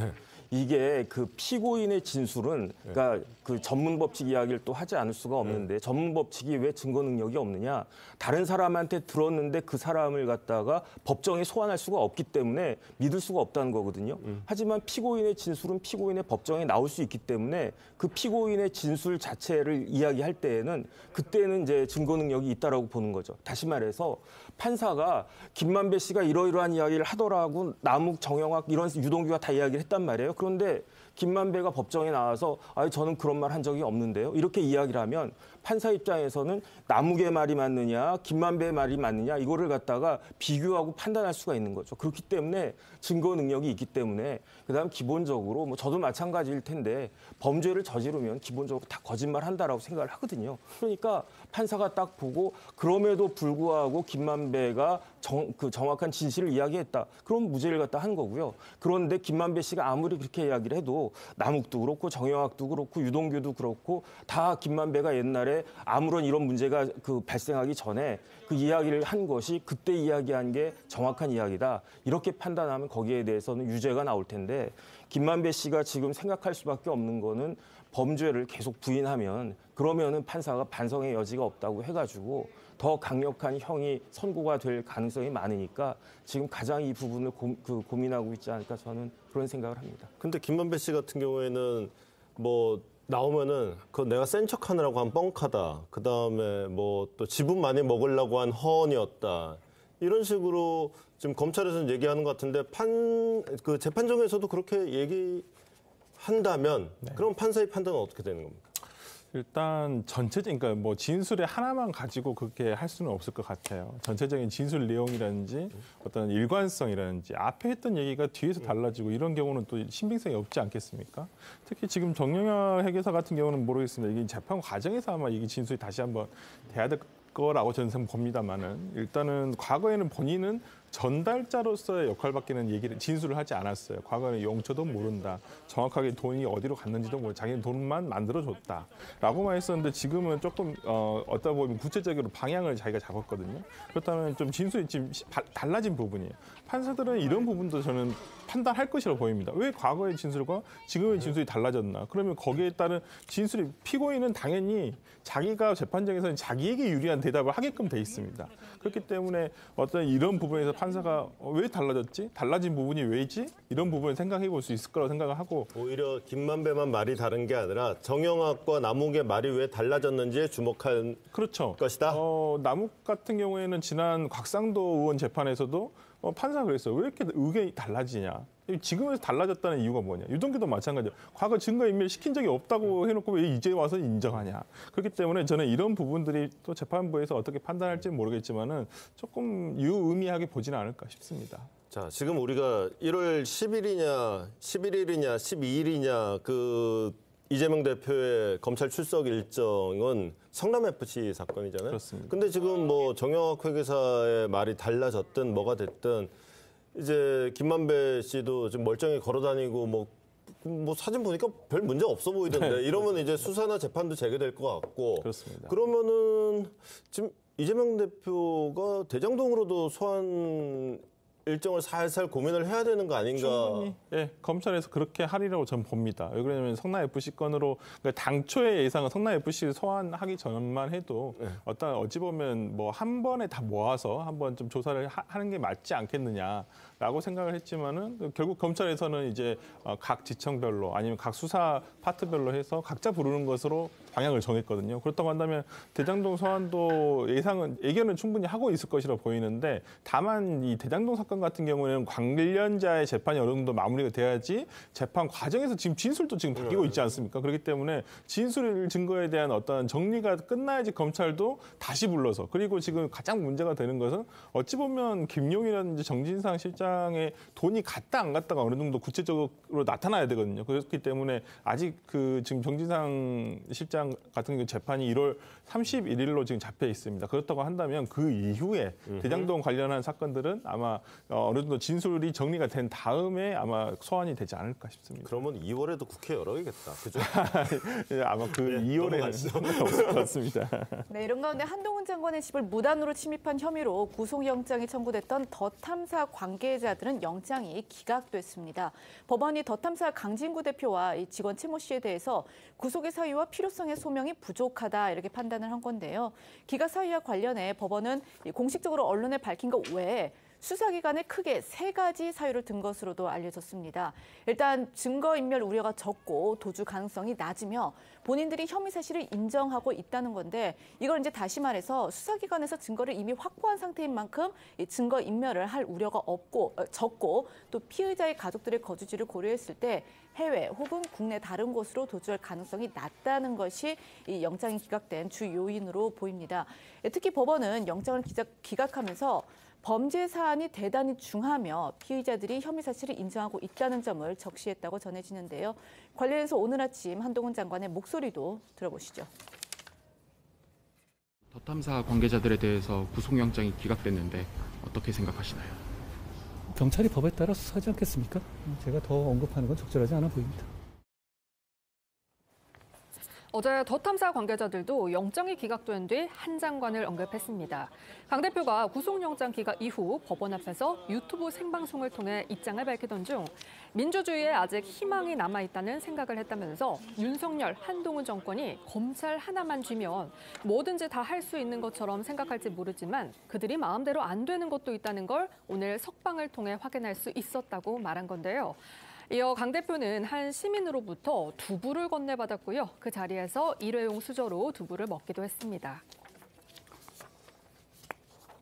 이게 그 피고인의 진술은 그러니까 그 전문 법칙 이야기를 또 하지 않을 수가 없는데 전문 법칙이 왜 증거 능력이 없느냐? 다른 사람한테 들었는데 그 사람을 갖다가 법정에 소환할 수가 없기 때문에 믿을 수가 없다는 거거든요. 하지만 피고인의 진술은 피고인의 법정에 나올 수 있기 때문에 그 피고인의 진술 자체를 이야기할 때에는 그때는 이제 증거 능력이 있다라고 보는 거죠. 다시 말해서 판사가 김만배 씨가 이러이러한 이야기를 하더라고 남욱, 정영학 이런 유동규가 다 이야기를 했단 말이에요. 그런데 김만배가 법정에 나와서 저는 그런 말 한 적이 없는데요. 이렇게 이야기를 하면 판사 입장에서는 남욱의 말이 맞느냐, 김만배의 말이 맞느냐 이거를 갖다가 비교하고 판단할 수가 있는 거죠. 그렇기 때문에 증거 능력이 있기 때문에 그다음 기본적으로 뭐 저도 마찬가지일 텐데 범죄를 저지르면 기본적으로 다 거짓말한다라고 생각을 하거든요. 그러니까 판사가 딱 보고 그럼에도 불구하고 김만배가 정확한 진실을 이야기했다. 그럼 무죄를 갖다 한 거고요. 그런데 김만배 씨가 아무리 그렇게 이야기를 해도 남욱도 그렇고 정영학도 그렇고 유동규도 그렇고 다 김만배가 옛날에 아무런 이런 문제가 발생하기 전에 그 이야기를 한 것이 그때 이야기한 게 정확한 이야기다. 이렇게 판단하면 거기에 대해서는 유죄가 나올 텐데 김만배 씨가 지금 생각할 수밖에 없는 거는 범죄를 계속 부인하면 그러면은 판사가 반성의 여지가 없다고 해가지고 더 강력한 형이 선고가 될 가능성이 많으니까 지금 가장 이 부분을 고민하고 있지 않을까 저는 그런 생각을 합니다. 근데 김만배 씨 같은 경우에는 뭐 나오면은 그 내가 센 척하느라고 한 뻥카다. 그 다음에 뭐 또 지분 많이 먹으려고 한 허언이었다. 이런 식으로 지금 검찰에서는 얘기하는 것 같은데 그 재판정에서도 그렇게 얘기한다면 그럼 판사의 판단은 어떻게 되는 겁니까? 일단 그러니까 뭐 진술의 하나만 가지고 그렇게 할 수는 없을 것 같아요. 전체적인 진술 내용이라든지 어떤 일관성이라든지 앞에 했던 얘기가 뒤에서 달라지고 이런 경우는 또 신빙성이 없지 않겠습니까? 특히 지금 정영학 회계사 같은 경우는 모르겠습니다. 이게 재판 과정에서 아마 이게 진술이 다시 한번 돼야 될 거라고 저는 봅니다만은 일단은 과거에는 본인은 전달자로서의 역할밖에는 진술을 하지 않았어요. 과거에는 용처도 모른다. 정확하게 돈이 어디로 갔는지도 모르고 자기는 돈만 만들어줬다라고만 했었는데 지금은 조금 어떤 보면 구체적으로 방향을 자기가 잡았거든요. 그렇다면 좀 진술이 지금 달라진 부분이에요. 판사들은 이런 부분도 저는 판단할 것이라고 보입니다. 왜 과거의 진술과 지금의 진술이 달라졌나? 그러면 거기에 따른 진술이 피고인은 당연히 자기가 재판정에서는 자기에게 유리한 대답을 하게끔 돼 있습니다. 그렇기 때문에 어떤 이런 부분에서 판사가 왜 달라졌지? 달라진 부분이 왜지? 이런 부분을 생각해 볼 수 있을 거라고 생각을 하고 오히려 김만배만 말이 다른 게 아니라 정영학과 남욱의 말이 왜 달라졌는지에 주목한 것이다. 남욱 같은 경우에는 지난 곽상도 의원 재판에서도 판사가 그랬어요. 왜 이렇게 의견이 달라지냐? 지금에서 달라졌다는 이유가 뭐냐? 유동규도 마찬가지예요. 과거 증거인멸 시킨 적이 없다고 해놓고 왜 이제 와서 인정하냐? 그렇기 때문에 저는 이런 부분들이 또 재판부에서 어떻게 판단할지는 모르겠지만은 조금 유의미하게 보지는 않을까 싶습니다. 자, 지금 우리가 1월 10일이냐, 11일이냐, 12일이냐 그 이재명 대표의 검찰 출석 일정은 성남FC 사건이잖아요. 그렇습니다. 근데 지금 뭐 정영학 회계사의 말이 달라졌든 뭐가 됐든 이제 김만배 씨도 지금 멀쩡히 걸어다니고 뭐 사진 보니까 별 문제 없어 보이던데 이러면 이제 수사나 재판도 재개될 것 같고 그렇습니다. 그러면은 지금 이재명 대표가 대장동으로도 소환 일정을 살살 고민을 해야 되는 거 아닌가? 충분히 검찰에서 그렇게 하리라고 저는 봅니다. 왜 그러냐면 성남FC 건으로 그러니까 당초의 예상은 성남FC 소환하기 전만 해도 어찌 보면 뭐 한 번에 다 모아서 한번 좀 조사를 하는 게 맞지 않겠느냐라고 생각을 했지만은 결국 검찰에서는 이제 각 지청별로 아니면 각 수사 파트별로 해서 각자 부르는 것으로 방향을 정했거든요. 그렇다고 한다면 대장동 소환도 예견은 충분히 하고 있을 것이라 보이는데 다만 이 대장동 사건 같은 경우에는 관련자의 재판이 어느 정도 마무리가 돼야지 재판 과정에서 지금 진술도 지금 바뀌고 있지 않습니까? 그렇기 때문에 진술 증거에 대한 어떤 정리가 끝나야지 검찰도 다시 불러서 그리고 지금 가장 문제가 되는 것은 어찌 보면 김용이라든지 정진상 실장의 돈이 갔다 안 갔다가 어느 정도 구체적으로 나타나야 되거든요. 그렇기 때문에 아직 그 지금 정진상 실장 같은 경우 재판이 1월 31일로 지금 잡혀 있습니다. 그렇다고 한다면 그 이후에 대장동 관련한 사건들은 아마 어느 정도 진술이 정리가 된 다음에 아마 소환이 되지 않을까 싶습니다. 그러면 2월에도 국회 열어야겠다. 그죠? 아마 그 2월에 없을 것 같습니다. 네, 이런 가운데 한동훈 장관의 집을 무단으로 침입한 혐의로 구속영장이 청구됐던 더 탐사 관계자들은 영장이 기각됐습니다. 법원이 더 탐사 강진구 대표와 이 직원 최모 씨에 대해서 구속의 사유와 필요성의 소명이 부족하다 이렇게 판단을 한 건데요. 기각 사유와 관련해 법원은 공식적으로 언론에 밝힌 것 외에 수사기관에 크게 3가지 사유를 든 것으로도 알려졌습니다. 일단 증거인멸 우려가 적고 도주 가능성이 낮으며 본인들이 혐의 사실을 인정하고 있다는 건데 이걸 이제 다시 말해서 수사기관에서 증거를 이미 확보한 상태인 만큼 증거인멸을 할 우려가 적고 또 피의자의 가족들의 거주지를 고려했을 때 해외 혹은 국내 다른 곳으로 도주할 가능성이 낮다는 것이 이 영장이 기각된 주 요인으로 보입니다. 특히 법원은 영장을 기각하면서 범죄 사안이 대단히 중하며 피의자들이 혐의 사실을 인정하고 있다는 점을 적시했다고 전해지는데요. 관련해서 오늘 아침 한동훈 장관의 목소리도 들어보시죠. 더 탐사 관계자들에 대해서 구속영장이 기각됐는데 어떻게 생각하시나요? 경찰이 법에 따라 수사하지 않겠습니까? 제가 더 언급하는 건 적절하지 않아 보입니다. 어제 더 탐사 관계자들도 영장이 기각된 뒤 한 장관을 언급했습니다. 강 대표가 구속영장 기각 이후 법원 앞에서 유튜브 생방송을 통해 입장을 밝히던 중 민주주의에 아직 희망이 남아있다는 생각을 했다면서 윤석열, 한동훈 정권이 검찰 하나만 쥐면 뭐든지 다 할 수 있는 것처럼 생각할지 모르지만 그들이 마음대로 안 되는 것도 있다는 걸 오늘 석방을 통해 확인할 수 있었다고 말한 건데요. 이어 강 대표는 한 시민으로부터 두부를 건네받았고요. 그 자리에서 일회용 수저로 두부를 먹기도 했습니다.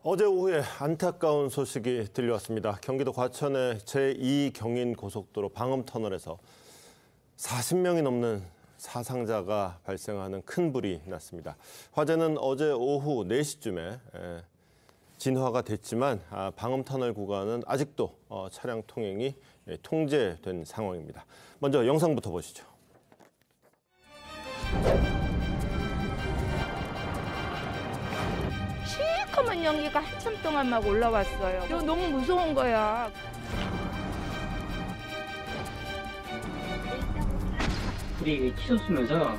어제 오후에 안타까운 소식이 들려왔습니다. 경기도 과천의 제2경인고속도로 방음터널에서 40명이 넘는 사상자가 발생하는 큰 불이 났습니다. 화재는 어제 오후 4시쯤에 진화가 됐지만 방음터널 구간은 아직도 차량 통행이 통제된 상황입니다. 먼저 영상부터 보시죠. 시커먼 연기가 한참 동안 막 올라왔어요. 이거 너무 무서운 거야. 불이 치솟으면서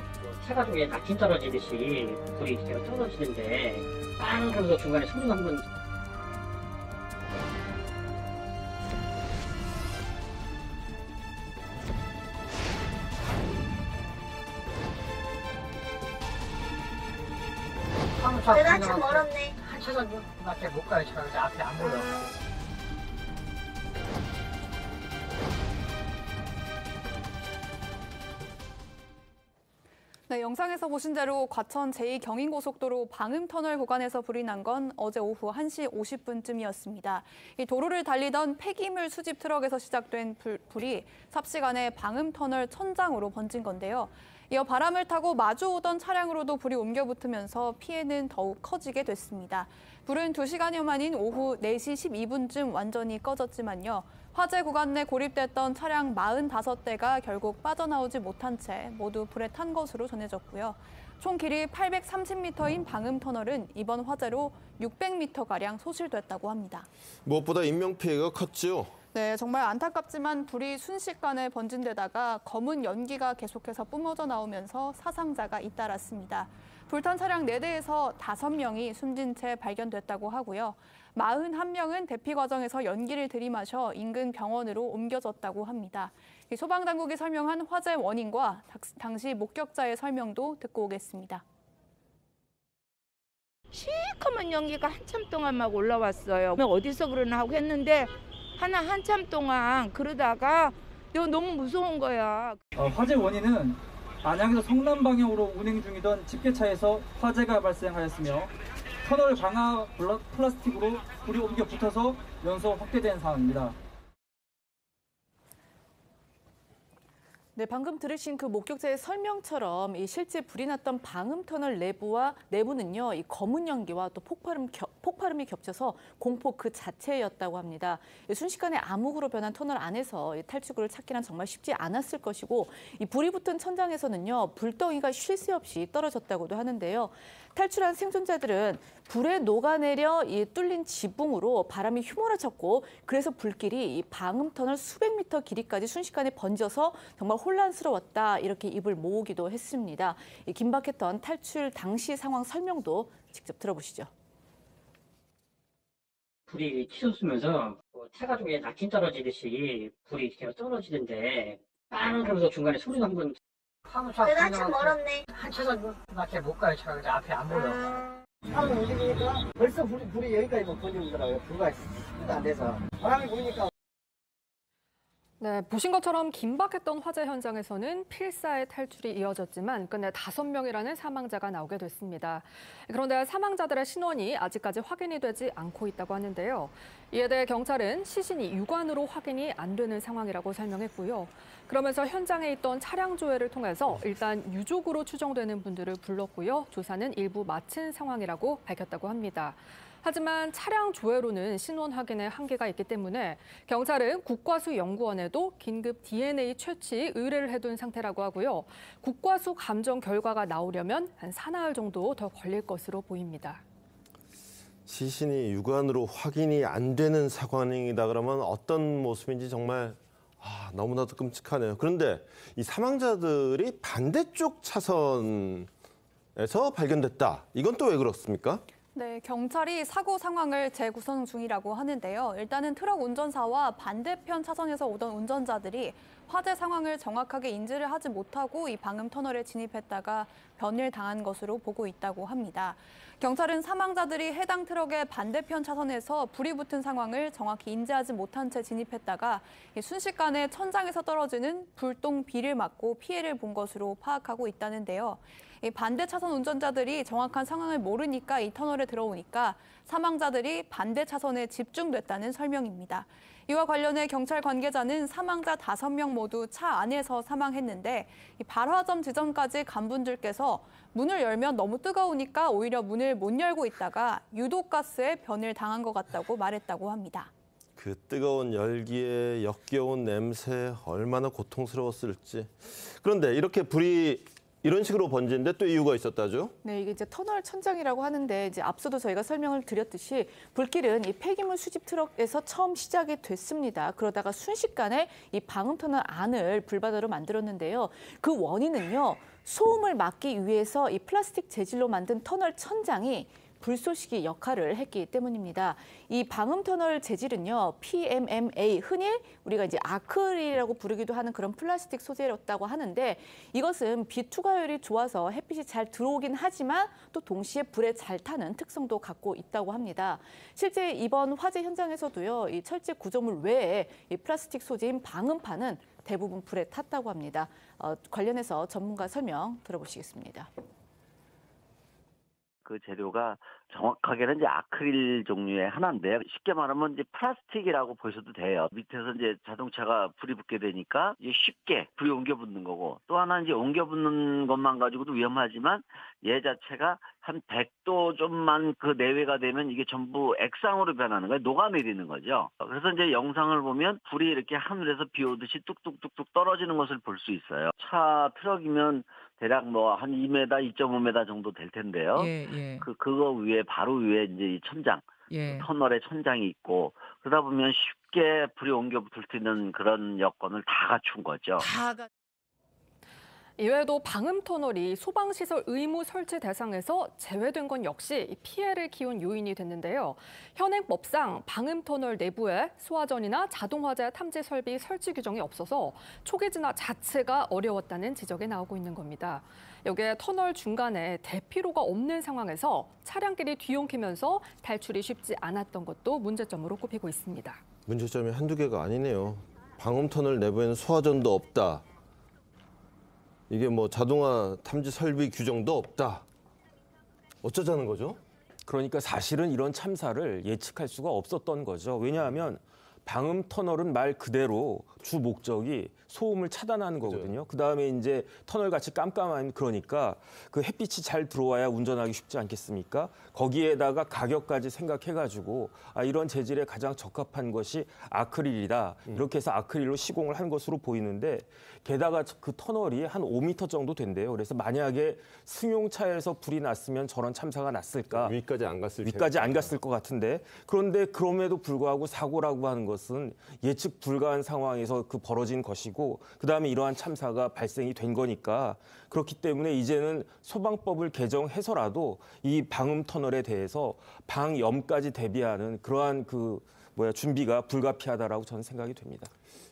차가족에 낙진 떨어지듯이 불이 계속 떨어지는데 빵 하면서 중간에 소리가 한번 내가 한참 멀었네. 한 차선밖에 못 가요. 차가 앞에 안 보여. 네, 영상에서 보신 대로 과천 제2경인고속도로 방음터널 구간에서 불이 난 건 어제 오후 1시 50분쯤이었습니다. 이 도로를 달리던 폐기물 수집 트럭에서 시작된 불이 삽시간에 방음터널 천장으로 번진 건데요. 이어 바람을 타고 마주오던 차량으로도 불이 옮겨 붙으면서 피해는 더욱 커지게 됐습니다. 불은 2시간여 만인 오후 4시 12분쯤 완전히 꺼졌지만요. 화재 구간 내 고립됐던 차량 45대가 결국 빠져나오지 못한 채 모두 불에 탄 것으로 전해졌고요. 총 길이 830m인 방음터널은 이번 화재로 600m가량 소실됐다고 합니다. 무엇보다 인명피해가 컸죠. 네, 정말 안타깝지만 불이 순식간에 번진 데다가 검은 연기가 계속해서 뿜어져 나오면서 사상자가 잇따랐습니다. 불탄 차량 4대에서 5명이 숨진 채 발견됐다고 하고요. 41명은 대피 과정에서 연기를 들이마셔 인근 병원으로 옮겨졌다고 합니다. 소방당국이 설명한 화재 원인과 당시 목격자의 설명도 듣고 오겠습니다. 시커먼 연기가 한참 동안 막 올라왔어요. 어디서 그러나 하고 했는데 한참 동안 그러다가 이거 너무 무서운 거야. 화재 원인은 안양에서 성남 방향으로 운행 중이던 집게차에서 화재가 발생하였으며 터널 방화 플라스틱으로 불이 옮겨 붙어서 연소 확대된 상황입니다. 네, 방금 들으신 그 목격자의 설명처럼 이 실제 불이 났던 방음터널 내부는요, 이 검은 연기와 또 폭발음이 겹쳐서 공포 그 자체였다고 합니다. 순식간에 암흑으로 변한 터널 안에서 이 탈출구를 찾기란 정말 쉽지 않았을 것이고, 이 불이 붙은 천장에서는요, 불덩이가 쉴 새 없이 떨어졌다고도 하는데요. 탈출한 생존자들은 불에 녹아내려 이 뚫린 지붕으로 바람이 휘몰아쳤고, 그래서 불길이 이 방음터널 수백 미터 길이까지 순식간에 번져서 정말 혼란스러웠다, 이렇게 입을 모으기도 했습니다. 이 긴박했던 탈출 당시 상황 설명도 직접 들어보시죠. 불이 치솟으면서 차가 중에 낙진 떨어지듯이 불이 계속 떨어지는데 빵 하면서 중간에 소리가 한번 그래도 한참 멀었네. 한 차선밖에 못 가요. 차가 그래서 앞에 안 보여. 차로 움직이니까 벌써 불이 여기까지 번지더라고요. 불과 10분도 안 돼서 바람이 부니까. 네, 보신 것처럼 긴박했던 화재 현장에서는 필사의 탈출이 이어졌지만 끝내 5명이라는 사망자가 나오게 됐습니다. 그런데 사망자들의 신원이 아직까지 확인이 되지 않고 있다고 하는데요. 이에 대해 경찰은 시신이 유관으로 확인이 안 되는 상황이라고 설명했고요. 그러면서 현장에 있던 차량 조회를 통해서 일단 유족으로 추정되는 분들을 불렀고요. 조사는 일부 마친 상황이라고 밝혔다고 합니다. 하지만 차량 조회로는 신원 확인에 한계가 있기 때문에 경찰은 국과수 연구원에도 긴급 DNA 채취 의뢰를 해둔 상태라고 하고요. 국과수 감정 결과가 나오려면 한 사나흘 정도 더 걸릴 것으로 보입니다. 시신이 유관으로 확인이 안 되는 상황이다 그러면 어떤 모습인지 정말 너무나도 끔찍하네요. 그런데 이 사망자들이 반대쪽 차선에서 발견됐다. 이건 또 왜 그렇습니까? 네, 경찰이 사고 상황을 재구성 중이라고 하는데요. 일단은 트럭 운전사와 반대편 차선에서 오던 운전자들이 화재 상황을 정확하게 인지를 하지 못하고 이 방음 터널에 진입했다가 변을 당한 것으로 보고 있다고 합니다. 경찰은 사망자들이 해당 트럭의 반대편 차선에서 불이 붙은 상황을 정확히 인지하지 못한 채 진입했다가 순식간에 천장에서 떨어지는 불똥 비를 맞고 피해를 본 것으로 파악하고 있다는데요. 이 반대 차선 운전자들이 정확한 상황을 모르니까 이 터널에 들어오니까 사망자들이 반대 차선에 집중됐다는 설명입니다. 이와 관련해 경찰 관계자는 사망자 5명 모두 차 안에서 사망했는데 이 발화점 지점까지 간 분들께서 문을 열면 너무 뜨거우니까 오히려 문을 못 열고 있다가 유독가스에 변을 당한 것 같다고 말했다고 합니다. 그 뜨거운 열기에 역겨운 냄새 얼마나 고통스러웠을지. 그런데 이렇게 불이 이런 식으로 번지는데 또 이유가 있었다죠? 네, 이게 이제 터널 천장이라고 하는데 이제 앞서도 저희가 설명을 드렸듯이 불길은 이 폐기물 수집 트럭에서 처음 시작이 됐습니다. 그러다가 순식간에 이 방음 터널 안을 불바다로 만들었는데요. 그 원인은요, 소음을 막기 위해서 이 플라스틱 재질로 만든 터널 천장이 불쏘시개 역할을 했기 때문입니다. 이 방음 터널 재질은요, PMMA, 흔히 우리가 이제 아크릴이라고 부르기도 하는 그런 플라스틱 소재였다고 하는데 이것은 빛 투과율이 좋아서 햇빛이 잘 들어오긴 하지만 또 동시에 불에 잘 타는 특성도 갖고 있다고 합니다. 실제 이번 화재 현장에서도요, 이 철제 구조물 외에 이 플라스틱 소재인 방음판은 대부분 불에 탔다고 합니다. 관련해서 전문가 설명 들어보시겠습니다. 그 재료가 정확하게는 이제 아크릴 종류의 하나인데 쉽게 말하면 이제 플라스틱이라고 보셔도 돼요. 밑에서 이제 자동차가 불이 붙게 되니까 이제 쉽게 불이 옮겨 붙는 거고 또 하나 이제 옮겨 붙는 것만 가지고도 위험하지만 얘 자체가 한 100도 좀만 그 내외가 되면 이게 전부 액상으로 변하는 거예요. 녹아내리는 거죠. 그래서 이제 영상을 보면 불이 이렇게 하늘에서 비 오듯이 뚝뚝뚝뚝 떨어지는 것을 볼 수 있어요. 차 트럭이면 대략 뭐 한 2m, 2.5m 정도 될 텐데요. 그거 위에 바로 위에 이제 이 천장, 터널의 천장이 있고 그러다 보면 쉽게 불이 옮겨 붙을 수 있는 그런 여건을 다 갖춘 거죠. 이외에도 방음 터널이 소방시설 의무 설치 대상에서 제외된 건 역시 피해를 키운 요인이 됐는데요. 현행법상 방음 터널 내부에 소화전이나 자동화재 탐지 설비 설치 규정이 없어서 초기 진화 자체가 어려웠다는 지적이 나오고 있는 겁니다. 여기에 터널 중간에 대피로가 없는 상황에서 차량끼리 뒤엉키면서 탈출이 쉽지 않았던 것도 문제점으로 꼽히고 있습니다. 문제점이 한두 개가 아니네요. 방음 터널 내부에는 소화전도 없다. 이게 뭐 자동화 탐지 설비 규정도 없다. 어쩌자는 거죠? 그러니까 사실은 이런 참사를 예측할 수가 없었던 거죠. 왜냐하면 방음 터널은 말 그대로 주 목적이 소음을 차단하는 거거든요. 그다음에 이제 터널 같이 깜깜한 그러니까 그 햇빛이 잘 들어와야 운전하기 쉽지 않겠습니까? 거기에다가 가격까지 생각해가지고 이런 재질에 가장 적합한 것이 아크릴이다. 이렇게 해서 아크릴로 시공을 한 것으로 보이는데 게다가 그 터널이 한 5m 정도 된대요. 그래서 만약에 승용차에서 불이 났으면 저런 참사가 났을까? 위까지 안 갔을 것 같은데 그런데 그럼에도 불구하고 사고라고 하는 것은 예측 불가한 상황에서 그 벌어진 것이고 그다음에 이러한 참사가 발생이 된 거니까 그렇기 때문에 이제는 소방법을 개정해서라도 이 방음 터널에 대해서 방염까지 대비하는 그러한 준비가 불가피하다라고 저는 생각이 됩니다.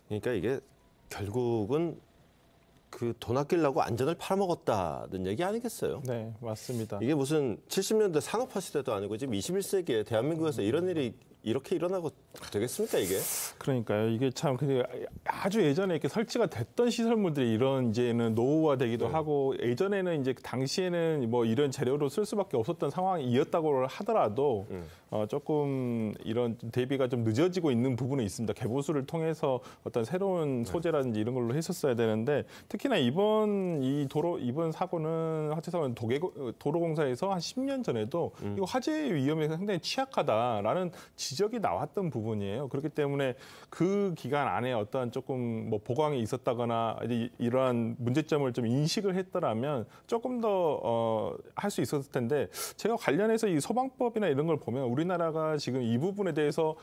그러니까 이게 결국은 그 돈 아끼려고 안전을 팔아먹었다는 얘기 아니겠어요? 네, 맞습니다. 이게 무슨 70년대 산업화 시대도 아니고 지금 21세기에 대한민국에서 이런 일이 이렇게 일어나고 되겠습니까, 이게? 그러니까요. 이게 참 아주 예전에 이렇게 설치가 됐던 시설물들이 이런 이제는 노후화되기도 하고 예전에는 이제 당시에는 뭐 이런 재료로 쓸 수밖에 없었던 상황이었다고 하더라도 조금 이런 대비가 좀 늦어지고 있는 부분이 있습니다. 개보수를 통해서 어떤 새로운 소재라든지 이런 걸로 했었어야 되는데 특히나 이번 사고는 화재 사고는 도로공사에서 한 10년 전에도 이거 화재 위험에 상당히 취약하다라는 지적이 나왔던 부분이에요. 그렇기 때문에 그 기간 안에 어떤 조금 뭐 보강이 있었다거나 이러한 문제점을 좀 인식을 했더라면 조금 더 할 수 있었을 텐데 제가 관련해서 이 소방법이나 이런 걸 보면 우리나라가 지금 이 부분에 대해서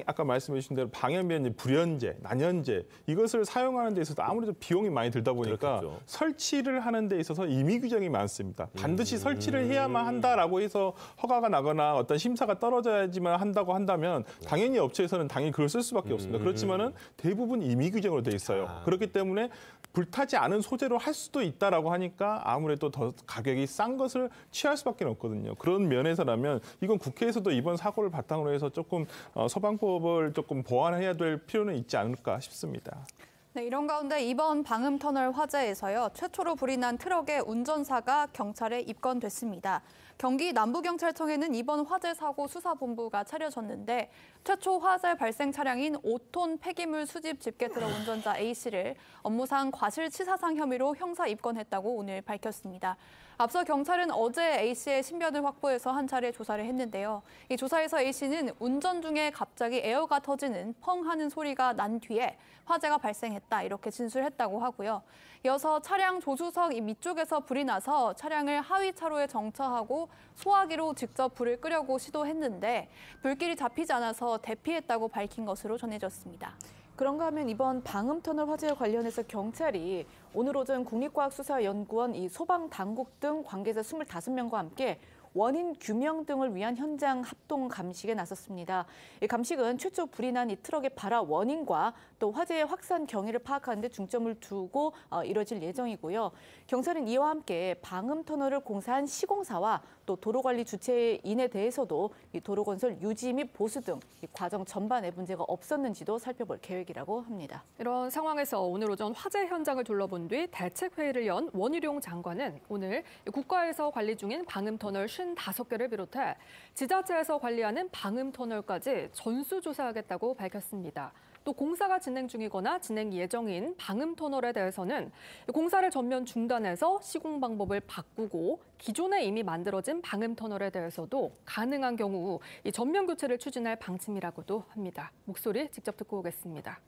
아까 말씀해 주신 대로 방염변, 불연제, 난연제 이것을 사용하는 데 있어서 아무래도 비용이 많이 들다 보니까 그렇겠죠. 설치를 하는 데 있어서 임의 규정이 많습니다. 반드시 설치를 해야만 한다라고 해서 허가가 나거나 어떤 심사가 떨어져야지만 한다고 한다면 당연히 업체에서는 당연히 그걸 쓸 수밖에 없습니다. 그렇지만은 대부분 임의 규정으로 돼 있어요. 그렇기 때문에 불타지 않은 소재로 할 수도 있다라고 하니까 아무래도 더 가격이 싼 것을 취할 수밖에 없거든요. 그런 면에서라면 이건 국회에서도 이번 사고를 바탕으로 해서 조금 소방법을 조금 보완해야 될 필요는 있지 않을까 싶습니다. 네, 이런 가운데 이번 방음터널 화재에서요. 최초로 불이 난 트럭의 운전사가 경찰에 입건됐습니다. 경기 남부경찰청에는 이번 화재 사고 수사본부가 차려졌는데 최초 화재 발생 차량인 5톤 폐기물 수집 집게 트럭 운전자 A씨를 업무상 과실치사상 혐의로 형사 입건했다고 오늘 밝혔습니다. 앞서 경찰은 어제 A씨의 신변을 확보해서 한 차례 조사를 했는데요. 이 조사에서 A씨는 운전 중에 갑자기 에어가 터지는 펑 하는 소리가 난 뒤에 화재가 발생했다 이렇게 진술했다고 하고요. 이어서 차량 조수석 밑쪽에서 불이 나서 차량을 하위 차로에 정차하고 소화기로 직접 불을 끄려고 시도했는데 불길이 잡히지 않아서 대피했다고 밝힌 것으로 전해졌습니다. 그런가 하면 이번 방음터널 화재에 관련해서 경찰이 오늘 오전 국립과학수사연구원 이 소방당국 등 관계자 25명과 함께 원인 규명 등을 위한 현장 합동 감식에 나섰습니다. 이 감식은 최초 불이 난 이 트럭의 발화 원인과 또 화재의 확산 경위를 파악하는 데 중점을 두고 이뤄질 예정이고요. 경찰은 이와 함께 방음터널을 공사한 시공사와 또 도로관리 주체인에 대해서도 이 도로건설 유지 및 보수 등 이 과정 전반에 문제가 없었는지도 살펴볼 계획이라고 합니다. 이런 상황에서 오늘 오전 화재 현장을 둘러본 뒤 대책회의를 연 원희룡 장관은 오늘 국가에서 관리 중인 방음터널 55개를 비롯해 지자체에서 관리하는 방음터널까지 전수조사하겠다고 밝혔습니다. 또 공사가 진행 중이거나 진행 예정인 방음터널에 대해서는 공사를 전면 중단해서 시공 방법을 바꾸고 기존에 이미 만들어진 방음터널에 대해서도 가능한 경우 이 전면 교체를 추진할 방침이라고도 합니다. 목소리 직접 듣고 오겠습니다.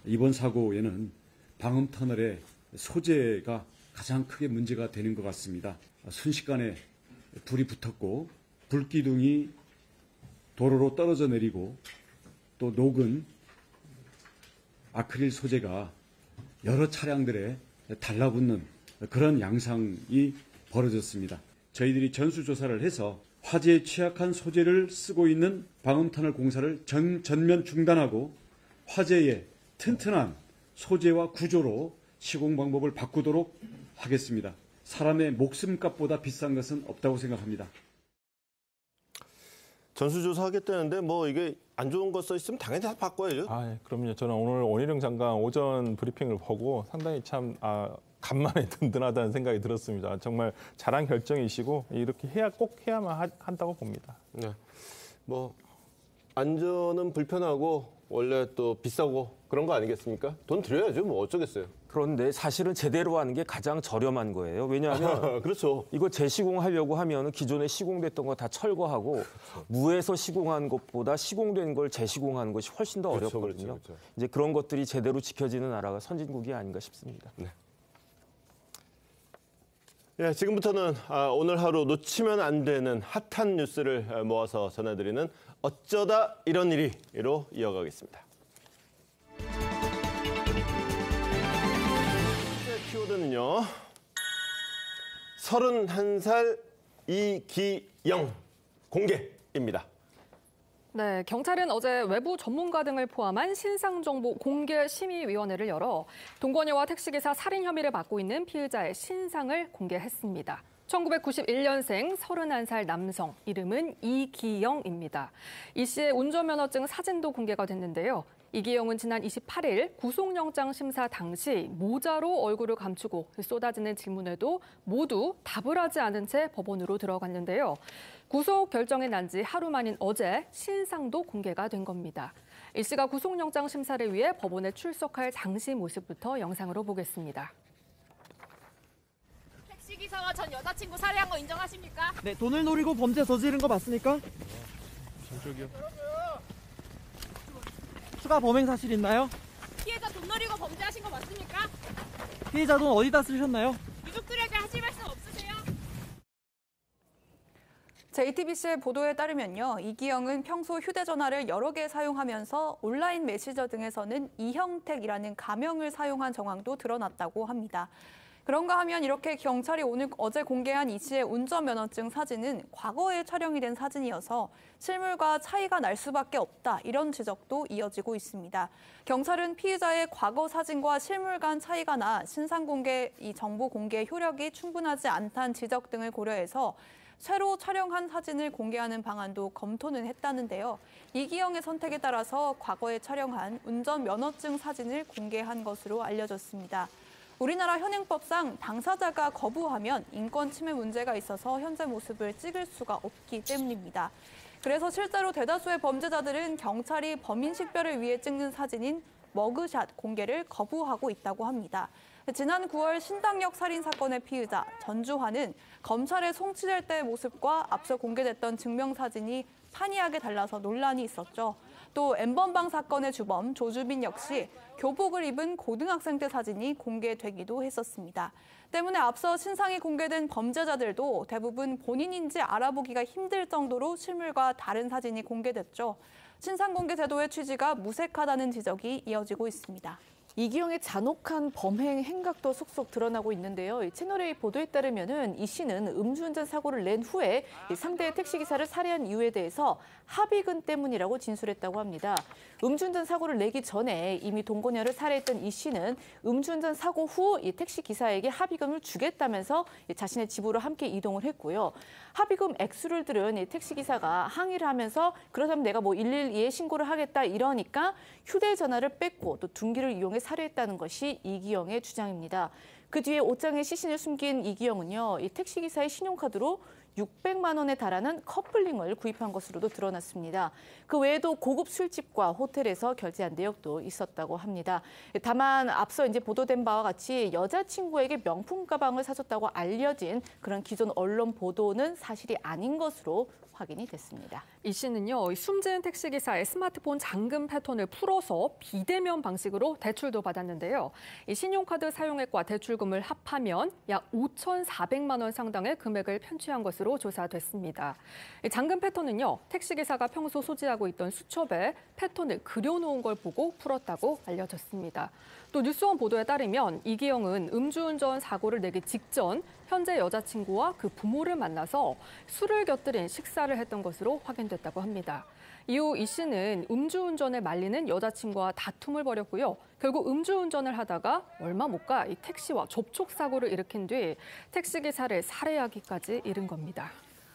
이번 사고에는 방음터널의 소재가 가장 크게 문제가 되는 것 같습니다. 순식간에 불이 붙었고 불기둥이 도로로 떨어져 내리고 또 녹은 아크릴 소재가 여러 차량들에 달라붙는 그런 양상이 벌어졌습니다. 저희들이 전수조사를 해서 화재에 취약한 소재를 쓰고 있는 방음터널 공사를 전면 중단하고 화재에 튼튼한 소재와 구조로 시공 방법을 바꾸도록 하겠습니다. 사람의 목숨값보다 비싼 것은 없다고 생각합니다. 전수조사 하겠다는데 뭐 이게 안 좋은 거 써 있으면 당연히 다 바꿔야죠. 그럼요. 저는 오늘 원희룡 장관 오전 브리핑을 보고 상당히 참 간만에 든든하다는 생각이 들었습니다. 정말 잘한 결정이시고 이렇게 꼭 해야만 한다고 봅니다. 네. 뭐 안전은 불편하고 원래 또 비싸고 그런 거 아니겠습니까? 돈 들여야죠. 뭐 어쩌겠어요. 그런데 사실은 제대로 하는 게 가장 저렴한 거예요. 왜냐하면 그렇죠. 이거 재시공하려고 하면 기존에 시공됐던 거 다 철거하고 그렇죠. 무에서 시공한 것보다 시공된 걸 재시공하는 것이 훨씬 더 그렇죠, 어렵거든요. 그렇죠. 이제 그런 것들이 제대로 지켜지는 나라가 선진국이 아닌가 싶습니다. 네. 예, 지금부터는 오늘 하루 놓치면 안 되는 핫한 뉴스를 모아서 전해드리는 어쩌다 이런 일이로 이어가겠습니다. 키워드는요. 31살 이기영 공개입니다. 네, 경찰은 어제 외부 전문가 등을 포함한 신상정보 공개심의위원회를 열어 동거녀와 택시기사 살인 혐의를 받고 있는 피의자의 신상을 공개했습니다. 1991년생 31살 남성, 이름은 이기영입니다. 이 씨의 운전면허증 사진도 공개가 됐는데요. 이기영은 지난 28일 구속영장 심사 당시 모자로 얼굴을 감추고 쏟아지는 질문에도 모두 답을 하지 않은 채 법원으로 들어갔는데요. 구속 결정이 난 지 하루 만인 어제 신상도 공개가 된 겁니다. 이 씨가 구속영장 심사를 위해 법원에 출석할 당시 모습부터 영상으로 보겠습니다. 택시기사와 전 여자친구 살해한 거 인정하십니까? 네, 돈을 노리고 범죄 저지른 거 맞습니까? 저기요. 추가 범행 사실 있나요? 피해자 돈 노리고 범죄하신 거 맞습니까? 피해자 돈 어디다 쓰셨나요? 유족들에게 하실 말씀 없으세요? JTBC의 보도에 따르면요. 이기영은 평소 휴대전화를 여러 개 사용하면서 온라인 메시저 등에서는 이형택이라는 가명을 사용한 정황도 드러났다고 합니다. 그런가 하면 이렇게 경찰이 어제 공개한 이 씨의 운전면허증 사진은 과거에 촬영이 된 사진이어서 실물과 차이가 날 수밖에 없다, 이런 지적도 이어지고 있습니다. 경찰은 피의자의 과거 사진과 실물 간 차이가 나 신상 공개, 이 정보 공개 효력이 충분하지 않다는 지적 등을 고려해서 새로 촬영한 사진을 공개하는 방안도 검토는 했다는데요. 이기영의 선택에 따라서 과거에 촬영한 운전면허증 사진을 공개한 것으로 알려졌습니다. 우리나라 현행법상 당사자가 거부하면 인권 침해 문제가 있어서 현재 모습을 찍을 수가 없기 때문입니다. 그래서 실제로 대다수의 범죄자들은 경찰이 범인 식별을 위해 찍는 사진인 머그샷 공개를 거부하고 있다고 합니다. 지난 9월 신당역 살인 사건의 피의자 전주환은 검찰에 송치될 때의 모습과 앞서 공개됐던 증명사진이 판이하게 달라서 논란이 있었죠. 또 N번방 사건의 주범 조주빈 역시 교복을 입은 고등학생 때 사진이 공개되기도 했었습니다. 때문에 앞서 신상이 공개된 범죄자들도 대부분 본인인지 알아보기가 힘들 정도로 실물과 다른 사진이 공개됐죠. 신상 공개 제도의 취지가 무색하다는 지적이 이어지고 있습니다. 이기영의 잔혹한 범행 행각도 속속 드러나고 있는데요. 채널A 보도에 따르면은 이 씨는 음주운전 사고를 낸 후에 상대의 택시기사를 살해한 이유에 대해서 합의금 때문이라고 진술했다고 합니다. 음주운전 사고를 내기 전에 이미 동거녀를 살해했던 이 씨는 음주운전 사고 후 이 택시기사에게 합의금을 주겠다면서 자신의 집으로 함께 이동을 했고요. 합의금 액수를 들은 이 택시기사가 항의를 하면서 그렇다면 내가 뭐 112에 신고를 하겠다 이러니까 휴대전화를 뺏고 또 둔기를 이용해 살해했다는 것이 이기영의 주장입니다. 그 뒤에 옷장에 시신을 숨긴 이기영은요, 이 택시기사의 신용카드로 600만 원에 달하는 커플링을 구입한 것으로도 드러났습니다. 그 외에도 고급 술집과 호텔에서 결제한 내역도 있었다고 합니다. 다만 앞서 이제 보도된 바와 같이 여자친구에게 명품 가방을 사줬다고 알려진 그런 기존 언론 보도는 사실이 아닌 것으로 확인이 됐습니다. 이 씨는요, 숨진 택시기사의 스마트폰 잠금 패턴을 풀어서 비대면 방식으로 대출도 받았는데요. 이 신용카드 사용액과 대출금을 합하면 약 5,400만 원 상당의 금액을 편취한 것으로 조사됐습니다. 이 잠금 패턴은요, 택시기사가 평소 소지하고 있던 수첩에 패턴을 그려놓은 걸 보고 풀었다고 알려졌습니다. 또 뉴스원 보도에 따르면 이기영은 음주운전 사고를 내기 직전 현재 여자친구와 그 부모를 만나서 술을 곁들인 식사를 했던 것으로 확인됐다고 합니다. 이후 이 씨는 음주운전에 말리는 여자친구와 다툼을 벌였고요. 결국 음주운전을 하다가 얼마 못 가 이 택시와 접촉사고를 일으킨 뒤 택시기사를 살해하기까지 이른 겁니다.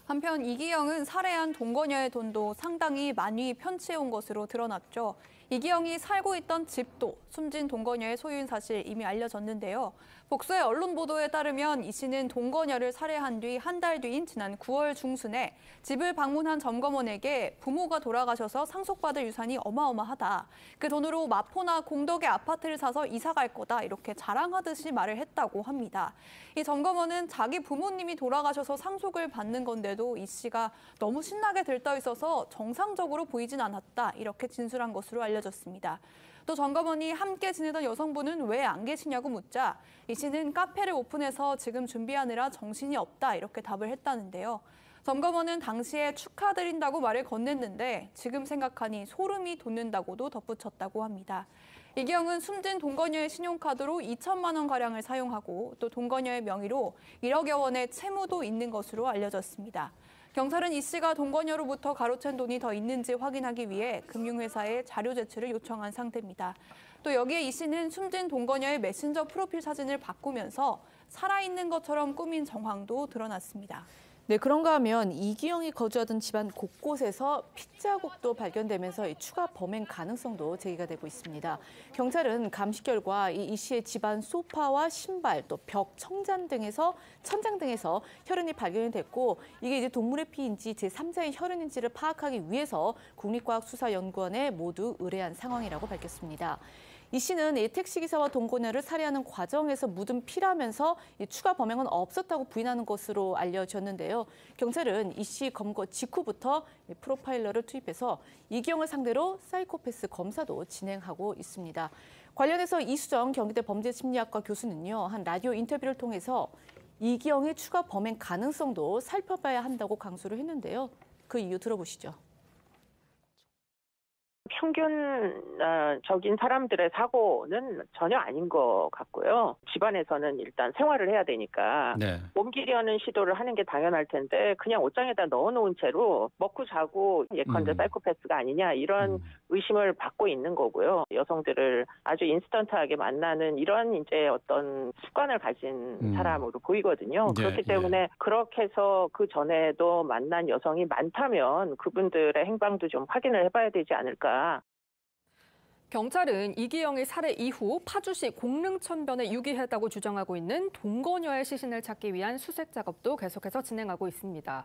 한편 이기영은 살해한 동거녀의 돈도 상당히 많이 편취해온 것으로 드러났죠. 이기영이 살고 있던 집도 숨진 동거녀의 소유인 사실 이미 알려졌는데요. 복수의 언론 보도에 따르면 이 씨는 동거녀를 살해한 뒤 한 달 뒤인 지난 9월 중순에 집을 방문한 점검원에게 부모가 돌아가셔서 상속받을 유산이 어마어마하다. 그 돈으로 마포나 공덕의 아파트를 사서 이사 갈 거다. 이렇게 자랑하듯이 말을 했다고 합니다. 이 점검원은 자기 부모님이 돌아가셔서 상속을 받는 건데도 이 씨가 너무 신나게 들떠 있어서 정상적으로 보이진 않았다. 이렇게 진술한 것으로 알려졌습니다. 또 점검원이 함께 지내던 여성분은 왜 안 계시냐고 묻자 이 씨는 카페를 오픈해서 지금 준비하느라 정신이 없다 이렇게 답을 했다는데요. 점검원은 당시에 축하드린다고 말을 건넸는데 지금 생각하니 소름이 돋는다고도 덧붙였다고 합니다. 이기영은 숨진 동거녀의 신용카드로 2천만 원가량을 사용하고 또 동거녀의 명의로 1억여 원의 채무도 있는 것으로 알려졌습니다. 경찰은 이 씨가 동거녀로부터 가로챈 돈이 더 있는지 확인하기 위해 금융회사에 자료 제출을 요청한 상태입니다. 또 여기에 이 씨는 숨진 동거녀의 메신저 프로필 사진을 바꾸면서 살아있는 것처럼 꾸민 정황도 드러났습니다. 네, 그런가 하면 이기영이 거주하던 집안 곳곳에서 핏자국도 발견되면서 추가 범행 가능성도 제기가 되고 있습니다. 경찰은 감식 결과 이 씨의 집안 소파와 신발, 또 벽, 천장 등에서 혈흔이 발견이 됐고 이게 이제 동물의 피인지 제3자의 혈흔인지를 파악하기 위해서 국립과학수사연구원에 모두 의뢰한 상황이라고 밝혔습니다. 이 씨는 택시기사와 동거녀를 살해하는 과정에서 묻은 피라면서 추가 범행은 없었다고 부인하는 것으로 알려졌는데요. 경찰은 이 씨 검거 직후부터 프로파일러를 투입해서 이기영을 상대로 사이코패스 검사도 진행하고 있습니다. 관련해서 이수정 경기대 범죄심리학과 교수는요, 한 라디오 인터뷰를 통해서 이기영의 추가 범행 가능성도 살펴봐야 한다고 강조를 했는데요. 그 이유 들어보시죠. 평균적인 사람들의 사고는 전혀 아닌 것 같고요. 집안에서는 일단 생활을 해야 되니까 옮기려는 시도를 하는 게 당연할 텐데 그냥 옷장에다 넣어놓은 채로 먹고 자고 예컨대 사이코패스가 아니냐 이런 의심을 받고 있는 거고요. 여성들을 아주 인스턴트하게 만나는 이런 이제 어떤 습관을 가진 사람으로 보이거든요. 그렇기 때문에 그렇게 해서 그 전에도 만난 여성이 많다면 그분들의 행방도 좀 확인을 해봐야 되지 않을까. 경찰은 이기영의 살해 이후 파주시 공릉천변에 유기했다고 주장하고 있는 동거녀의 시신을 찾기 위한 수색 작업도 계속해서 진행하고 있습니다.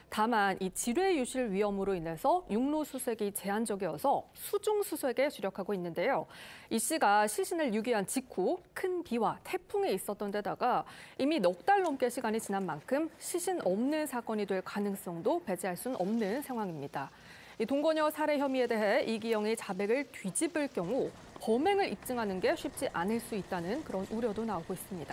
다만 이 지뢰 유실 위험으로 인해서 육로 수색이 제한적이어서 수중 수색에 주력하고 있는데요. 이 씨가 시신을 유기한 직후 큰 비와 태풍이 있었던 데다가 이미 넉 달 넘게 시간이 지난 만큼 시신 없는 사건이 될 가능성도 배제할 수는 없는 상황입니다. 이 동거녀 살해 혐의에 대해 이기영의 자백을 뒤집을 경우 범행을 입증하는 게 쉽지 않을 수 있다는 그런 우려도 나오고 있습니다.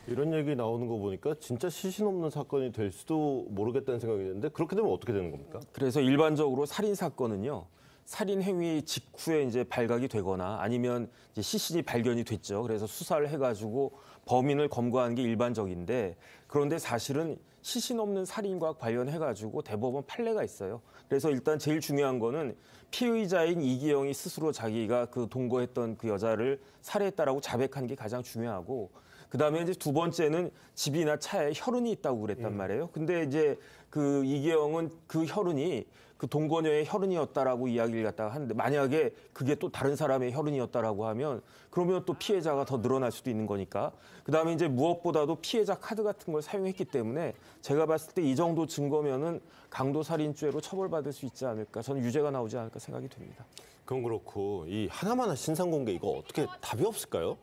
이런 얘기 나오는 거 보니까 진짜 시신 없는 사건이 될 수도 모르겠다는 생각이 드는데 그렇게 되면 어떻게 되는 겁니까? 그래서 일반적으로 살인 사건은요. 살인 행위 직후에 이제 발각이 되거나 아니면 이제 시신이 발견이 됐죠. 그래서 수사를 해가지고 범인을 검거하는 게 일반적인데 그런데 사실은 시신 없는 살인과 관련해가지고 대법원 판례가 있어요. 그래서 일단 제일 중요한 거는 피의자인 이기영이 스스로 자기가 그 동거했던 그 여자를 살해했다라고 자백한 게 가장 중요하고 그다음에 이제 두 번째는 집이나 차에 혈흔이 있다고 그랬단 말이에요. 근데 이제 그 이기영은 그 혈흔이 그 동거녀의 혈흔이었다라고 이야기를 갖다가 하는데 만약에 그게 또 다른 사람의 혈흔이었다라고 하면 그러면 또 피해자가 더 늘어날 수도 있는 거니까 그다음에 이제 무엇보다도 피해자 카드 같은 걸 사용했기 때문에 제가 봤을 때 이 정도 증거면은 강도살인죄로 처벌받을 수 있지 않을까 저는 유죄가 나오지 않을까 생각이 됩니다. 그건 그렇고 이 하나만한 신상 공개 이거 어떻게 답이 없을까요?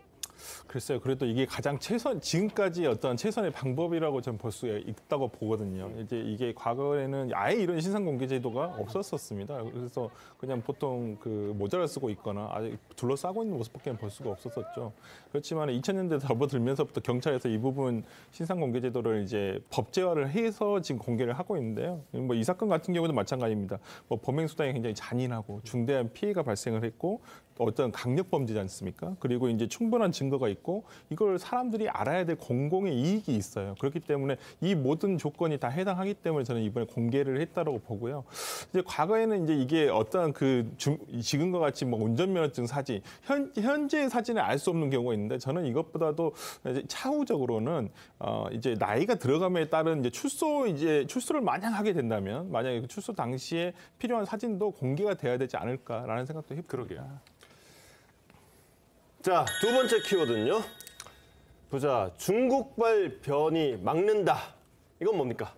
글쎄요. 그래도 이게 가장 지금까지 어떤 최선의 방법이라고 저는 볼 수 있다고 보거든요. 이제 이게 과거에는 아예 이런 신상 공개 제도가 없었습니다. 그래서 그냥 보통 그 모자를 쓰고 있거나 아직 둘러싸고 있는 모습밖에 볼 수가 없었었죠. 그렇지만 2000년대 접어들면서부터 경찰에서 이 부분 신상 공개 제도를 이제 법제화를 해서 지금 공개를 하고 있는데요. 뭐 이 사건 같은 경우도 마찬가지입니다. 뭐 범행 수단이 굉장히 잔인하고 중대한 피해가 발생을 했고 어떤 강력 범죄지 않습니까? 그리고 이제 충분한 증거 증거가 있고 이걸 사람들이 알아야 될 공공의 이익이 있어요. 그렇기 때문에 이 모든 조건이 다 해당하기 때문에 저는 이번에 공개를 했다라고 보고요. 이제 과거에는 이제 이게 어떤 지금과 같이 뭐 운전면허증 사진, 현재의 사진을 알 수 없는 경우가 있는데 저는 이것보다도 이제 차후적으로는 이제 나이가 들어감에 따른 이제 출소를 만약 하게 된다면 만약에 출소 당시에 필요한 사진도 공개가 돼야 되지 않을까라는 생각도 해보게요. 자, 두 번째 키워드는요. 보자, 중국발 변이 막는다. 이건 뭡니까?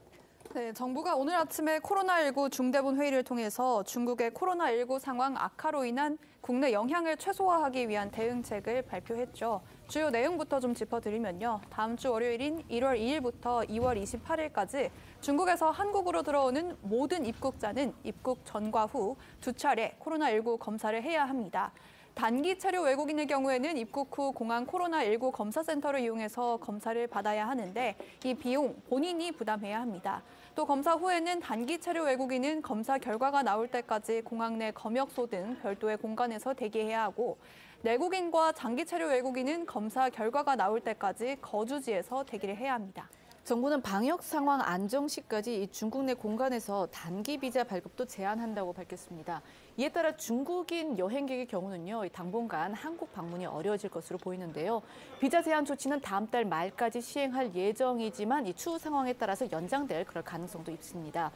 네, 정부가 오늘 아침에 코로나19 중대본 회의를 통해서 중국의 코로나19 상황 악화로 인한 국내 영향을 최소화하기 위한 대응책을 발표했죠. 주요 내용부터 좀 짚어드리면요. 다음 주 월요일인 1월 2일부터 2월 28일까지 중국에서 한국으로 들어오는 모든 입국자는 입국 전과 후 2차례 코로나19 검사를 해야 합니다. 단기 체류 외국인의 경우에는 입국 후 공항 코로나19 검사센터를 이용해서 검사를 받아야 하는데 이 비용 본인이 부담해야 합니다. 또 검사 후에는 단기 체류 외국인은 검사 결과가 나올 때까지 공항 내 검역소 등 별도의 공간에서 대기해야 하고 내국인과 장기 체류 외국인은 검사 결과가 나올 때까지 거주지에서 대기를 해야 합니다. 정부는 방역 상황 안정 시까지 중국 내 공간에서 단기 비자 발급도 제한한다고 밝혔습니다. 이에 따라 중국인 여행객의 경우는요, 당분간 한국 방문이 어려워질 것으로 보이는데요. 비자 제한 조치는 다음 달 말까지 시행할 예정이지만 이 추후 상황에 따라서 연장될 그럴 가능성도 있습니다.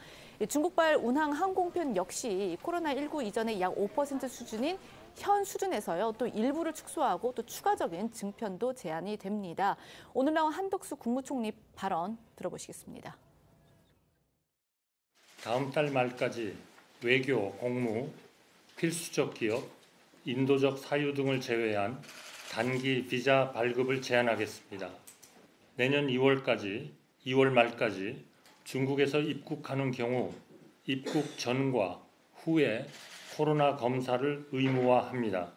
중국발 운항 항공편 역시 코로나19 이전의 약 5% 수준인 현 수준에서요, 또 일부를 축소하고 또 추가적인 증편도 제한이 됩니다. 오늘 나온 한덕수 국무총리 발언 들어보시겠습니다. 다음 달 말까지 외교, 공무, 필수적 기업, 인도적 사유 등을 제외한 단기 비자 발급을 제한하겠습니다. 내년 2월 말까지 중국에서 입국하는 경우 입국 전과 후에 코로나 검사를 의무화합니다.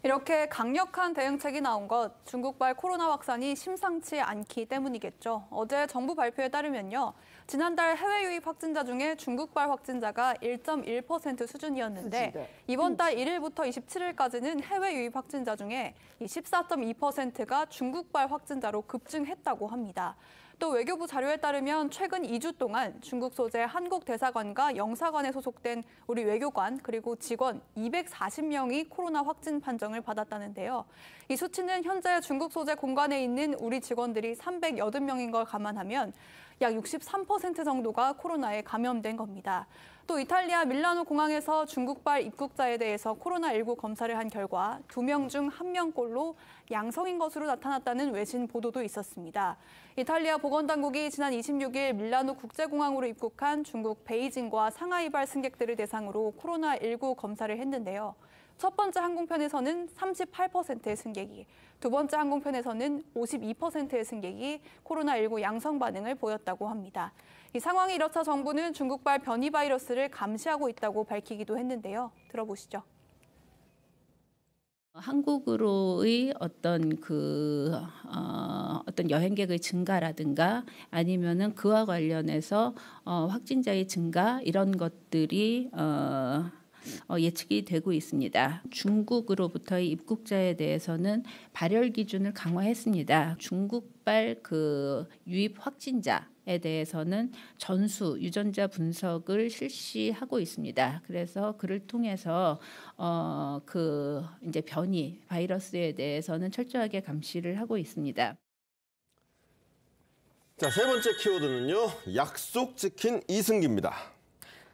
이렇게 강력한 대응책이 나온 것, 중국발 코로나 확산이 심상치 않기 때문이겠죠. 어제 정부 발표에 따르면요. 지난달 해외 유입 확진자 중에 중국발 확진자가 1.1% 수준이었는데 이번 달 1일부터 27일까지는 해외 유입 확진자 중에 14.2%가 중국발 확진자로 급증했다고 합니다. 또 외교부 자료에 따르면 최근 2주 동안 중국 소재 한국 대사관과 영사관에 소속된 우리 외교관 그리고 직원 240명이 코로나 확진 판정을 받았다는데요. 이 수치는 현재 중국 소재 공관에 있는 우리 직원들이 380명인 걸 감안하면 약 63% 정도가 코로나에 감염된 겁니다. 또 이탈리아 밀라노 공항에서 중국발 입국자에 대해서 코로나19 검사를 한 결과 2명 중 1명꼴로 양성인 것으로 나타났다는 외신 보도도 있었습니다. 이탈리아 보건당국이 지난 26일 밀라노 국제공항으로 입국한 중국 베이징과 상하이발 승객들을 대상으로 코로나19 검사를 했는데요. 첫 번째 항공편에서는 38%의 승객이, 두 번째 항공편에서는 52%의 승객이 코로나19 양성 반응을 보였다고 합니다. 이 상황이 이렇자 정부는 중국발 변이 바이러스를 감시하고 있다고 밝히기도 했는데요. 들어보시죠. 한국으로의 어떤 어떤 여행객의 증가라든가 아니면은 그와 관련해서 확진자의 증가 이런 것들이 예측이 되고 있습니다. 중국으로부터의 입국자에 대해서는 발열 기준을 강화했습니다. 중국발 유입 확진자에 대해서는 전수 유전자 분석을 실시하고 있습니다. 그래서 그를 통해서 이제 변이 바이러스에 대해서는 철저하게 감시를 하고 있습니다. 자, 세 번째 키워드는요. 약속 지킨 이승기입니다.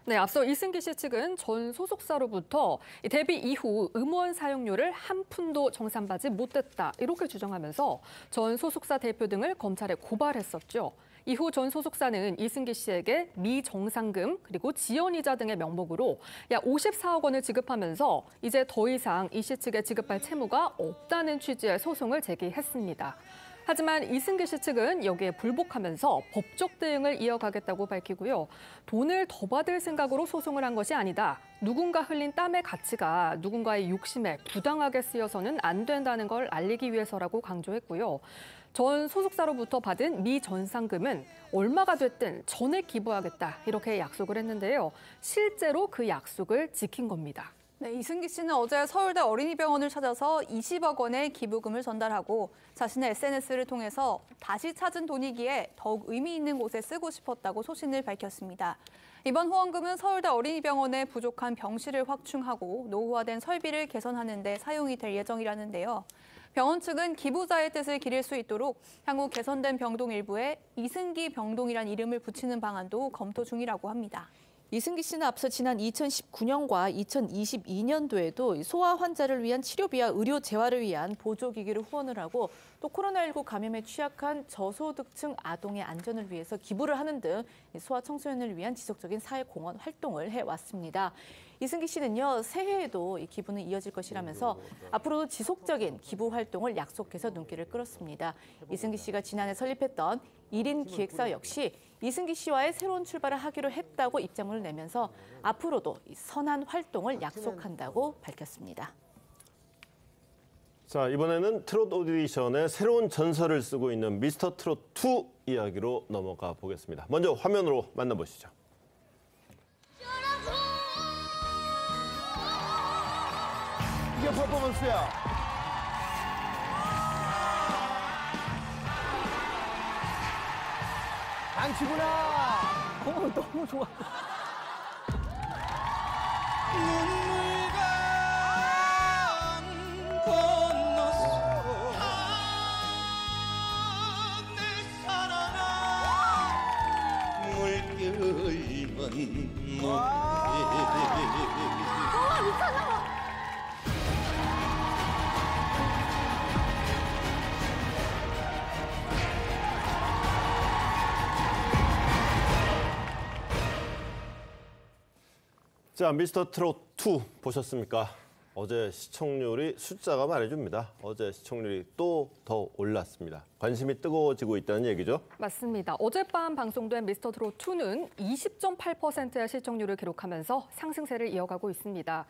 네, 앞서 이승기 씨 측은 전 소속사로부터 데뷔 이후 음원 사용료를 한 푼도 정산받지 못했다 이렇게 주장하면서 전 소속사 대표 등을 검찰에 고발했었죠. 이후 전 소속사는 이승기 씨에게 미정상금 그리고 지연이자 등의 명목으로 약 54억 원을 지급하면서 이제 더 이상 이 씨 측에 지급할 채무가 없다는 취지의 소송을 제기했습니다. 하지만 이승기 씨 측은 여기에 불복하면서 법적 대응을 이어가겠다고 밝히고요. 돈을 더 받을 생각으로 소송을 한 것이 아니다. 누군가 흘린 땀의 가치가 누군가의 욕심에 부당하게 쓰여서는 안 된다는 걸 알리기 위해서라고 강조했고요. 전 소속사로부터 받은 미전상금은 얼마가 됐든 전액 기부하겠다 이렇게 약속을 했는데요. 실제로 그 약속을 지킨 겁니다. 네, 이승기 씨는 어제 서울대 어린이병원을 찾아서 20억 원의 기부금을 전달하고 자신의 SNS를 통해서 다시 찾은 돈이기에 더욱 의미 있는 곳에 쓰고 싶었다고 소신을 밝혔습니다. 이번 후원금은 서울대 어린이병원의 부족한 병실을 확충하고 노후화된 설비를 개선하는 데 사용이 될 예정이라는데요. 병원 측은 기부자의 뜻을 기릴 수 있도록 향후 개선된 병동 일부에 이승기 병동이란 이름을 붙이는 방안도 검토 중이라고 합니다. 이승기 씨는 앞서 지난 2019년과 2022년도에도 소아 환자를 위한 치료비와 의료 재활을 위한 보조기기를 후원을 하고 또 코로나19 감염에 취약한 저소득층 아동의 안전을 위해서 기부를 하는 등 소아 청소년을 위한 지속적인 사회공헌 활동을 해왔습니다. 이승기 씨는요, 새해에도 이 기부는 이어질 것이라면서 앞으로도 지속적인 기부 활동을 약속해서 눈길을 끌었습니다. 이승기 씨가 지난해 설립했던 1인 기획사 역시 이승기 씨와의 새로운 출발을 하기로 했다고 입장문을 내면서 앞으로도 선한 활동을 약속한다고 밝혔습니다. 자, 이번에는 트롯 오디션의 새로운 전설을 쓰고 있는 미스터 트롯 2 이야기로 넘어가 보겠습니다. 먼저 화면으로 만나보시죠. 이게 퍼포먼스야. 당치구나. 너무 좋아. 자, 미스터 트롯 2 보셨습니까? 어제 시청률이 숫자가 말해줍니다. 어제 시청률이 또 더 올랐습니다. 관심이 뜨거워지고 있다는 얘기죠? 맞습니다. 어젯밤 방송된 미스터 트롯 2는 20.8%의 시청률을 기록하면서 상승세를 이어가고 있습니다.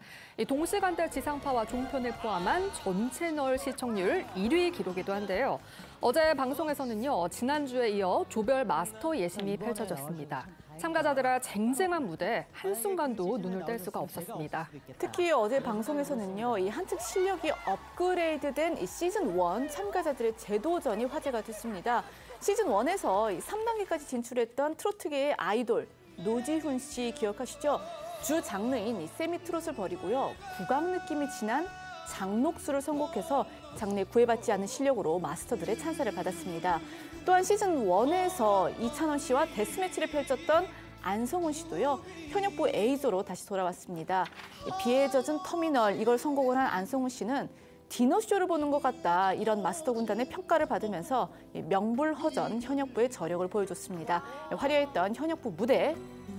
동시간대 지상파와 종편을 포함한 전 채널 시청률 1위 기록이기도 한데요. 어제 방송에서는요, 지난주에 이어 조별 마스터 예심이 펼쳐졌습니다. 참가자들의 쟁쟁한 무대 한순간도 눈을 뗄 수가 없었습니다. 특히 어제 방송에서는요, 이 한층 실력이 업그레이드된 이 시즌 1 참가자들의 재도전이 화제가 됐습니다. 시즌 1에서 3단계까지 진출했던 트로트계의 아이돌 노지훈 씨 기억하시죠? 주 장르인 이 세미 트롯을 벌이고요, 국악 느낌이 진한 장녹수를 선곡해서 장르에 구애받지 않은 실력으로 마스터들의 찬사를 받았습니다. 또한 시즌 1에서 이찬원 씨와 데스매치를 펼쳤던 안성훈 씨도요, 현역부 A조로 다시 돌아왔습니다. 비에 젖은 터미널, 이걸 선곡을 한 안성훈 씨는 디너쇼를 보는 것 같다, 이런 마스터 군단의 평가를 받으면서 명불허전 현역부의 저력을 보여줬습니다. 화려했던 현역부 무대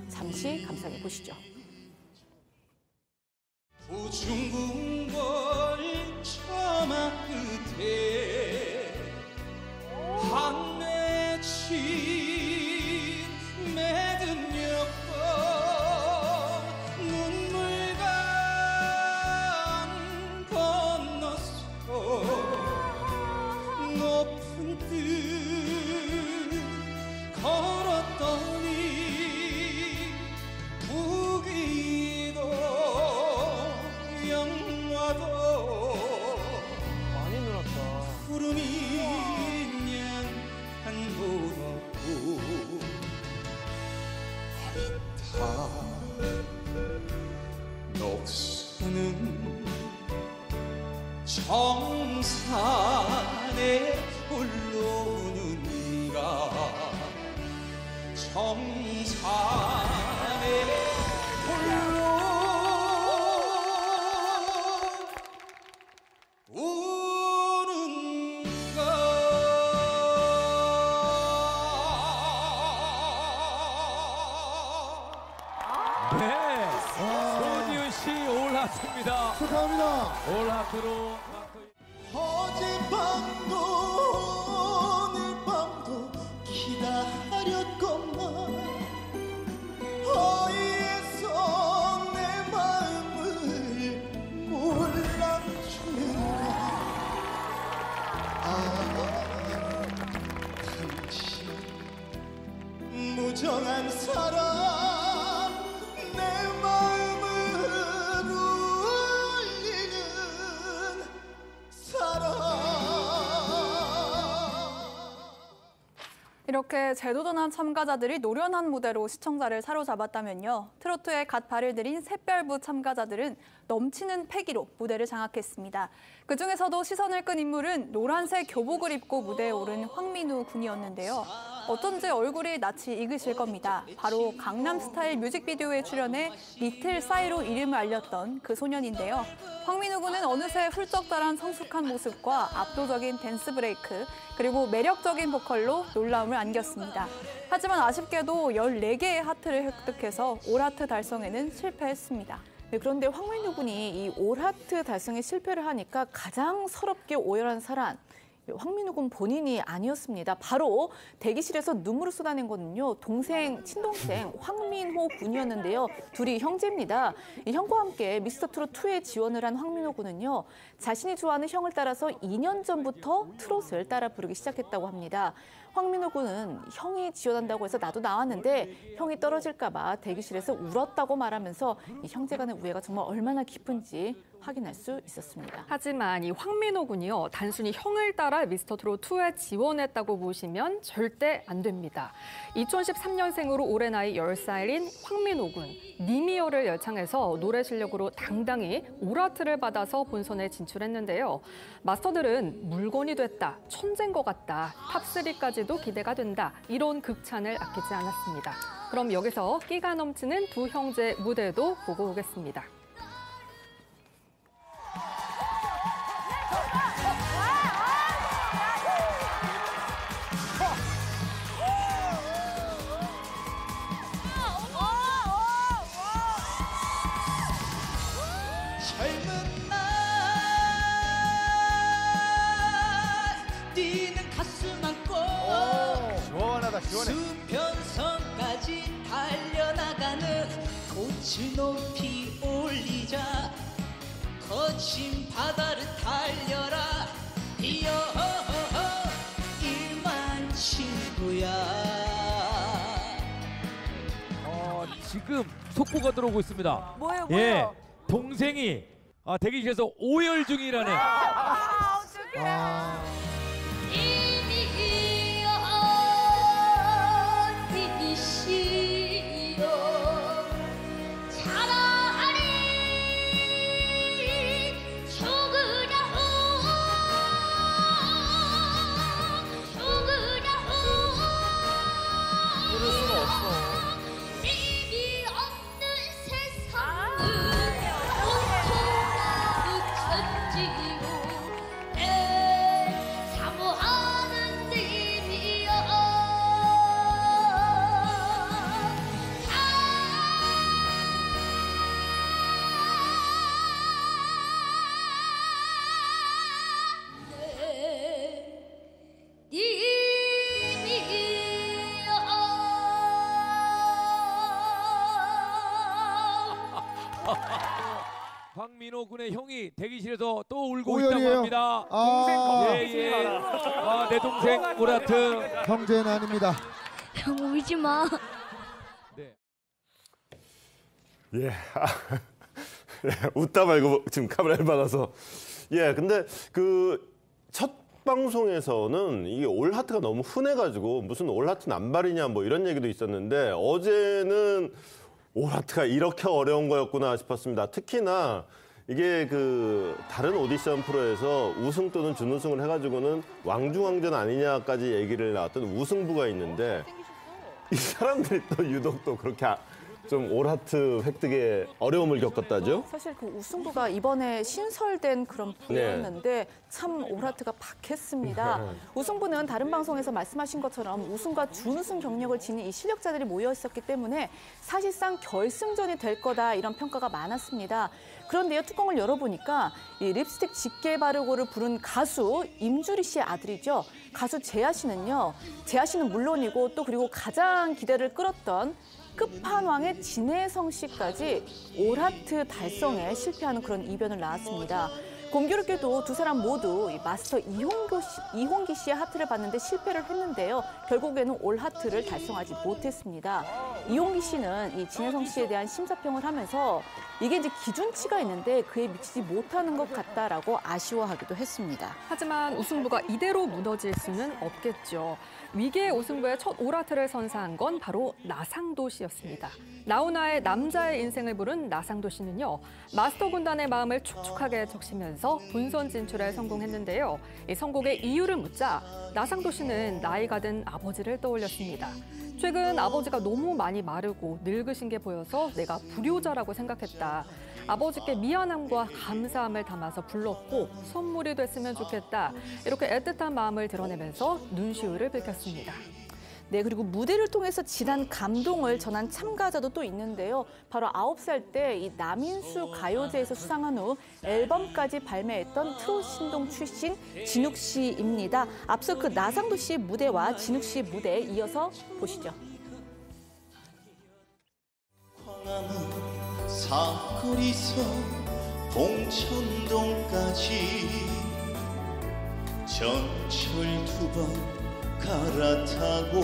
잠시 감상해 보시죠. 고중궁궐 처마 끝에 한맺힌 맺은 여권 눈물간 건너서 높은 뜻 걸었더니 부기도 영화도 많이 늘었다. 구름이 그냥 한 곳 없고 다 녹수는 정산에 올라오는 이가 정산에 네, 노지훈 씨 올라왔습니다. 축하합니다. 올 학교로. 어젯밤도 오늘 밤도 기다렸건만 어이에서 내 마음을 몰라주는가. 당신 무정한 사랑 내 마음을 이렇게 재도전한 참가자들이 노련한 무대로 시청자를 사로잡았다면요. 트로트에 갓 발을 들인 샛별부 참가자들은 넘치는 패기로 무대를 장악했습니다. 그중에서도 시선을 끈 인물은 노란색 교복을 입고 무대에 오른 황민우 군이었는데요. 어쩐지 얼굴이 낯이 익으실 겁니다. 바로 강남스타일 뮤직비디오에 출연해 리틀 싸이로 이름을 알렸던 그 소년인데요. 황민우 군은 어느새 훌쩍 자란 성숙한 모습과 압도적인 댄스 브레이크, 그리고 매력적인 보컬로 놀라움을 안겼습니다. 하지만 아쉽게도 14개의 하트를 획득해서 올하트 달성에는 실패했습니다. 네, 그런데 황민우 군이 이 올하트 달성에 실패를 하니까 가장 서럽게 오열한 사람, 황민우 군 본인이 아니었습니다. 바로 대기실에서 눈물을 쏟아낸 거는요. 친동생 황민호 군이었는데요. 둘이 형제입니다. 이 형과 함께 미스터트롯2에 지원을 한 황민호 군은요. 자신이 좋아하는 형을 따라서 2년 전부터 트롯을 따라 부르기 시작했다고 합니다. 황민호 군은 형이 지원한다고 해서 나도 나왔는데 형이 떨어질까 봐 대기실에서 울었다고 말하면서 이 형제 간의 우애가 정말 얼마나 깊은지 확인할 수 있었습니다. 하지만 이 황민호 군이요. 단순히 형을 따라 미스터트롯2에 지원했다고 보시면 절대 안 됩니다. 2013년생으로 올해 나이 10살인 황민호 군. 니미어를 열창해서 노래 실력으로 당당히 올하트를 받아서 본선에 진출했는데요. 마스터들은 물건이 됐다, 천재인 것 같다, 탑3까지도 기대가 된다, 이런 극찬을 아끼지 않았습니다. 그럼 여기서 끼가 넘치는 두 형제 무대도 보고 오겠습니다. 젊은 날 뛰는 가슴 안고 시원하다 시원해. 수평선까지 달려나가는 꽃을 높이 올리자 거친 바다를 달려라 뛰어 일만 친구야. 지금 속보가 들어오고 있습니다. 뭐예요? 예, 동생이 대기실에서 오열 중이라네. 황민호 군의 형이 대기실에서 또 울고 있다고 합니다. 동생 내 동생 올하트. 형제는 아닙니다. 형 울지 마. 예. 웃다 말고 지금 카메라를 받아서. 예, 근데 그 첫 방송에서는 이게 올하트가 너무 흔해가지고 무슨 올하트 남발이냐 뭐 이런 얘기도 있었는데 어제는 올하트가 이렇게 어려운 거였구나 싶었습니다. 특히나 이게 그 다른 오디션 프로에서 우승 또는 준우승을 해가지고는 왕중왕전 아니냐까지 얘기를 나왔던 우승부가 있는데 이 사람들이 또 유독 또 그렇게 좀 올하트 획득에 어려움을 겪었다죠? 사실 그 우승부가 이번에 신설된 그런 부였는데 참 올하트가 박했습니다. 우승부는 다른 방송에서 말씀하신 것처럼 우승과 준우승 경력을 지닌 이 실력자들이 모여 있었기 때문에 사실상 결승전이 될 거다 이런 평가가 많았습니다. 그런데요, 뚜껑을 열어보니까 이 립스틱 짙게 바르고를 부른 가수 임주리 씨의 아들이죠. 가수 재하 씨는요. 재하 씨는 물론이고 또 그리고 가장 기대를 끌었던 끝판왕의 진혜성 씨까지 올하트 달성에 실패하는 그런 이변을 낳았습니다. 공교롭게도 두 사람 모두 이 마스터 이홍기 씨의 하트를 봤는데 실패를 했는데요. 결국에는 올 하트를 달성하지 못했습니다. 이홍기 씨는 이 진혜성 씨에 대한 심사평을 하면서 이게 이제 기준치가 있는데 그에 미치지 못하는 것 같다라고 아쉬워하기도 했습니다. 하지만 우승부가 이대로 무너질 수는 없겠죠. 위기의 우승부의 첫 올하트를 선사한 건 바로 나상도 씨였습니다. 나훈아의 남자의 인생을 부른 나상도 씨는요. 마스터 군단의 마음을 촉촉하게 적시면서 본선 진출에 성공했는데요. 이 성공의 이유를 묻자 나상도 씨는 나이가 든 아버지를 떠올렸습니다. 최근 아버지가 너무 많이 마르고 늙으신 게 보여서 내가 불효자라고 생각했다. 아버지께 미안함과 감사함을 담아서 불렀고 선물이 됐으면 좋겠다. 이렇게 애틋한 마음을 드러내면서 눈시울을 붉혔습니다. 네, 그리고 무대를 통해서 진한 감동을 전한 참가자도 또 있는데요. 바로 9살 때 이 남인수 가요제에서 수상한 후 앨범까지 발매했던 트롯 신동 출신 진욱 씨입니다. 앞서 그 나상도 씨의 무대와 진욱 씨의 무대 이어서 보시죠. 사거리서 봉천동까지 전철 2번 갈아타고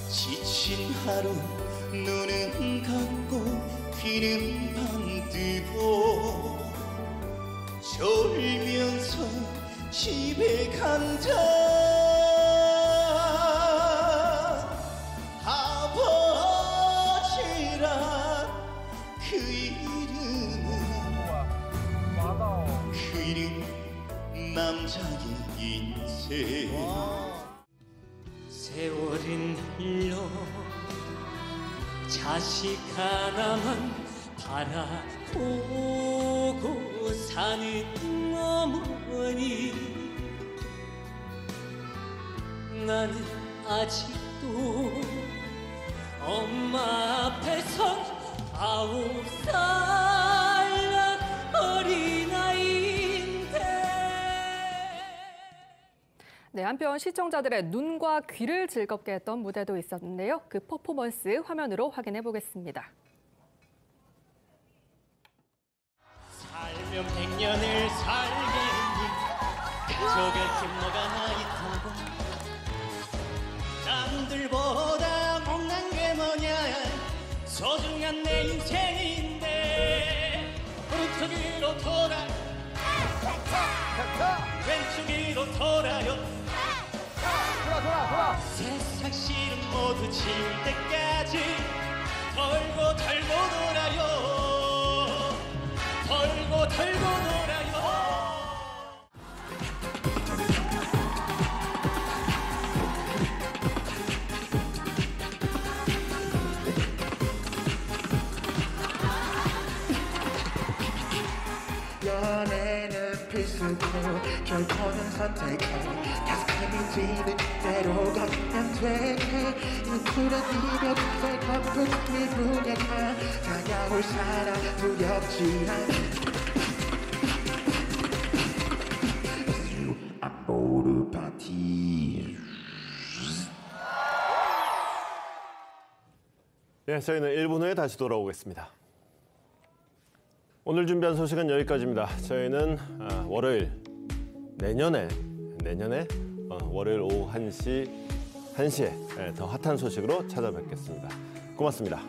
지친 하루 눈은 감고 귀는 반뜨고 졸면서 집에 간다. 아버지란 그 이름 남자의 인생. 세월은 흘러 자식 하나만 바라보고 사는 어머니, 나는 아직도 엄마 앞에선 9살 어린아이인데. 네, 한편 시청자들의 눈과 귀를 즐겁게 했던 무대도 있었는데요. 그 퍼포먼스 화면으로 확인해 보겠습니다. 살면 100년을 살겠니, 가져갈 게 뭐가 있다고. 남들보다 못난 게 뭐냐, 소중한 내 인생인데. 오른쪽으로 돌아, 왼쪽으로 돌아요. 돌아. 세상 실은 모두 지울 때까지 덜고 돌아요. 덜고 돌아요. 연애는 필수고 결혼은 선택해. 가슴이지는 대로 가면 돼. 누구는 이별 내 거품이 분야가 다가올 사람 두렵지 않아. 아모르 파티. 네, 저희는 1분 후에 다시 돌아오겠습니다. 오늘 준비한 소식은 여기까지입니다. 저희는 월요일 내년에 월요일 오후 1시에 더 핫한 소식으로 찾아뵙겠습니다. 고맙습니다.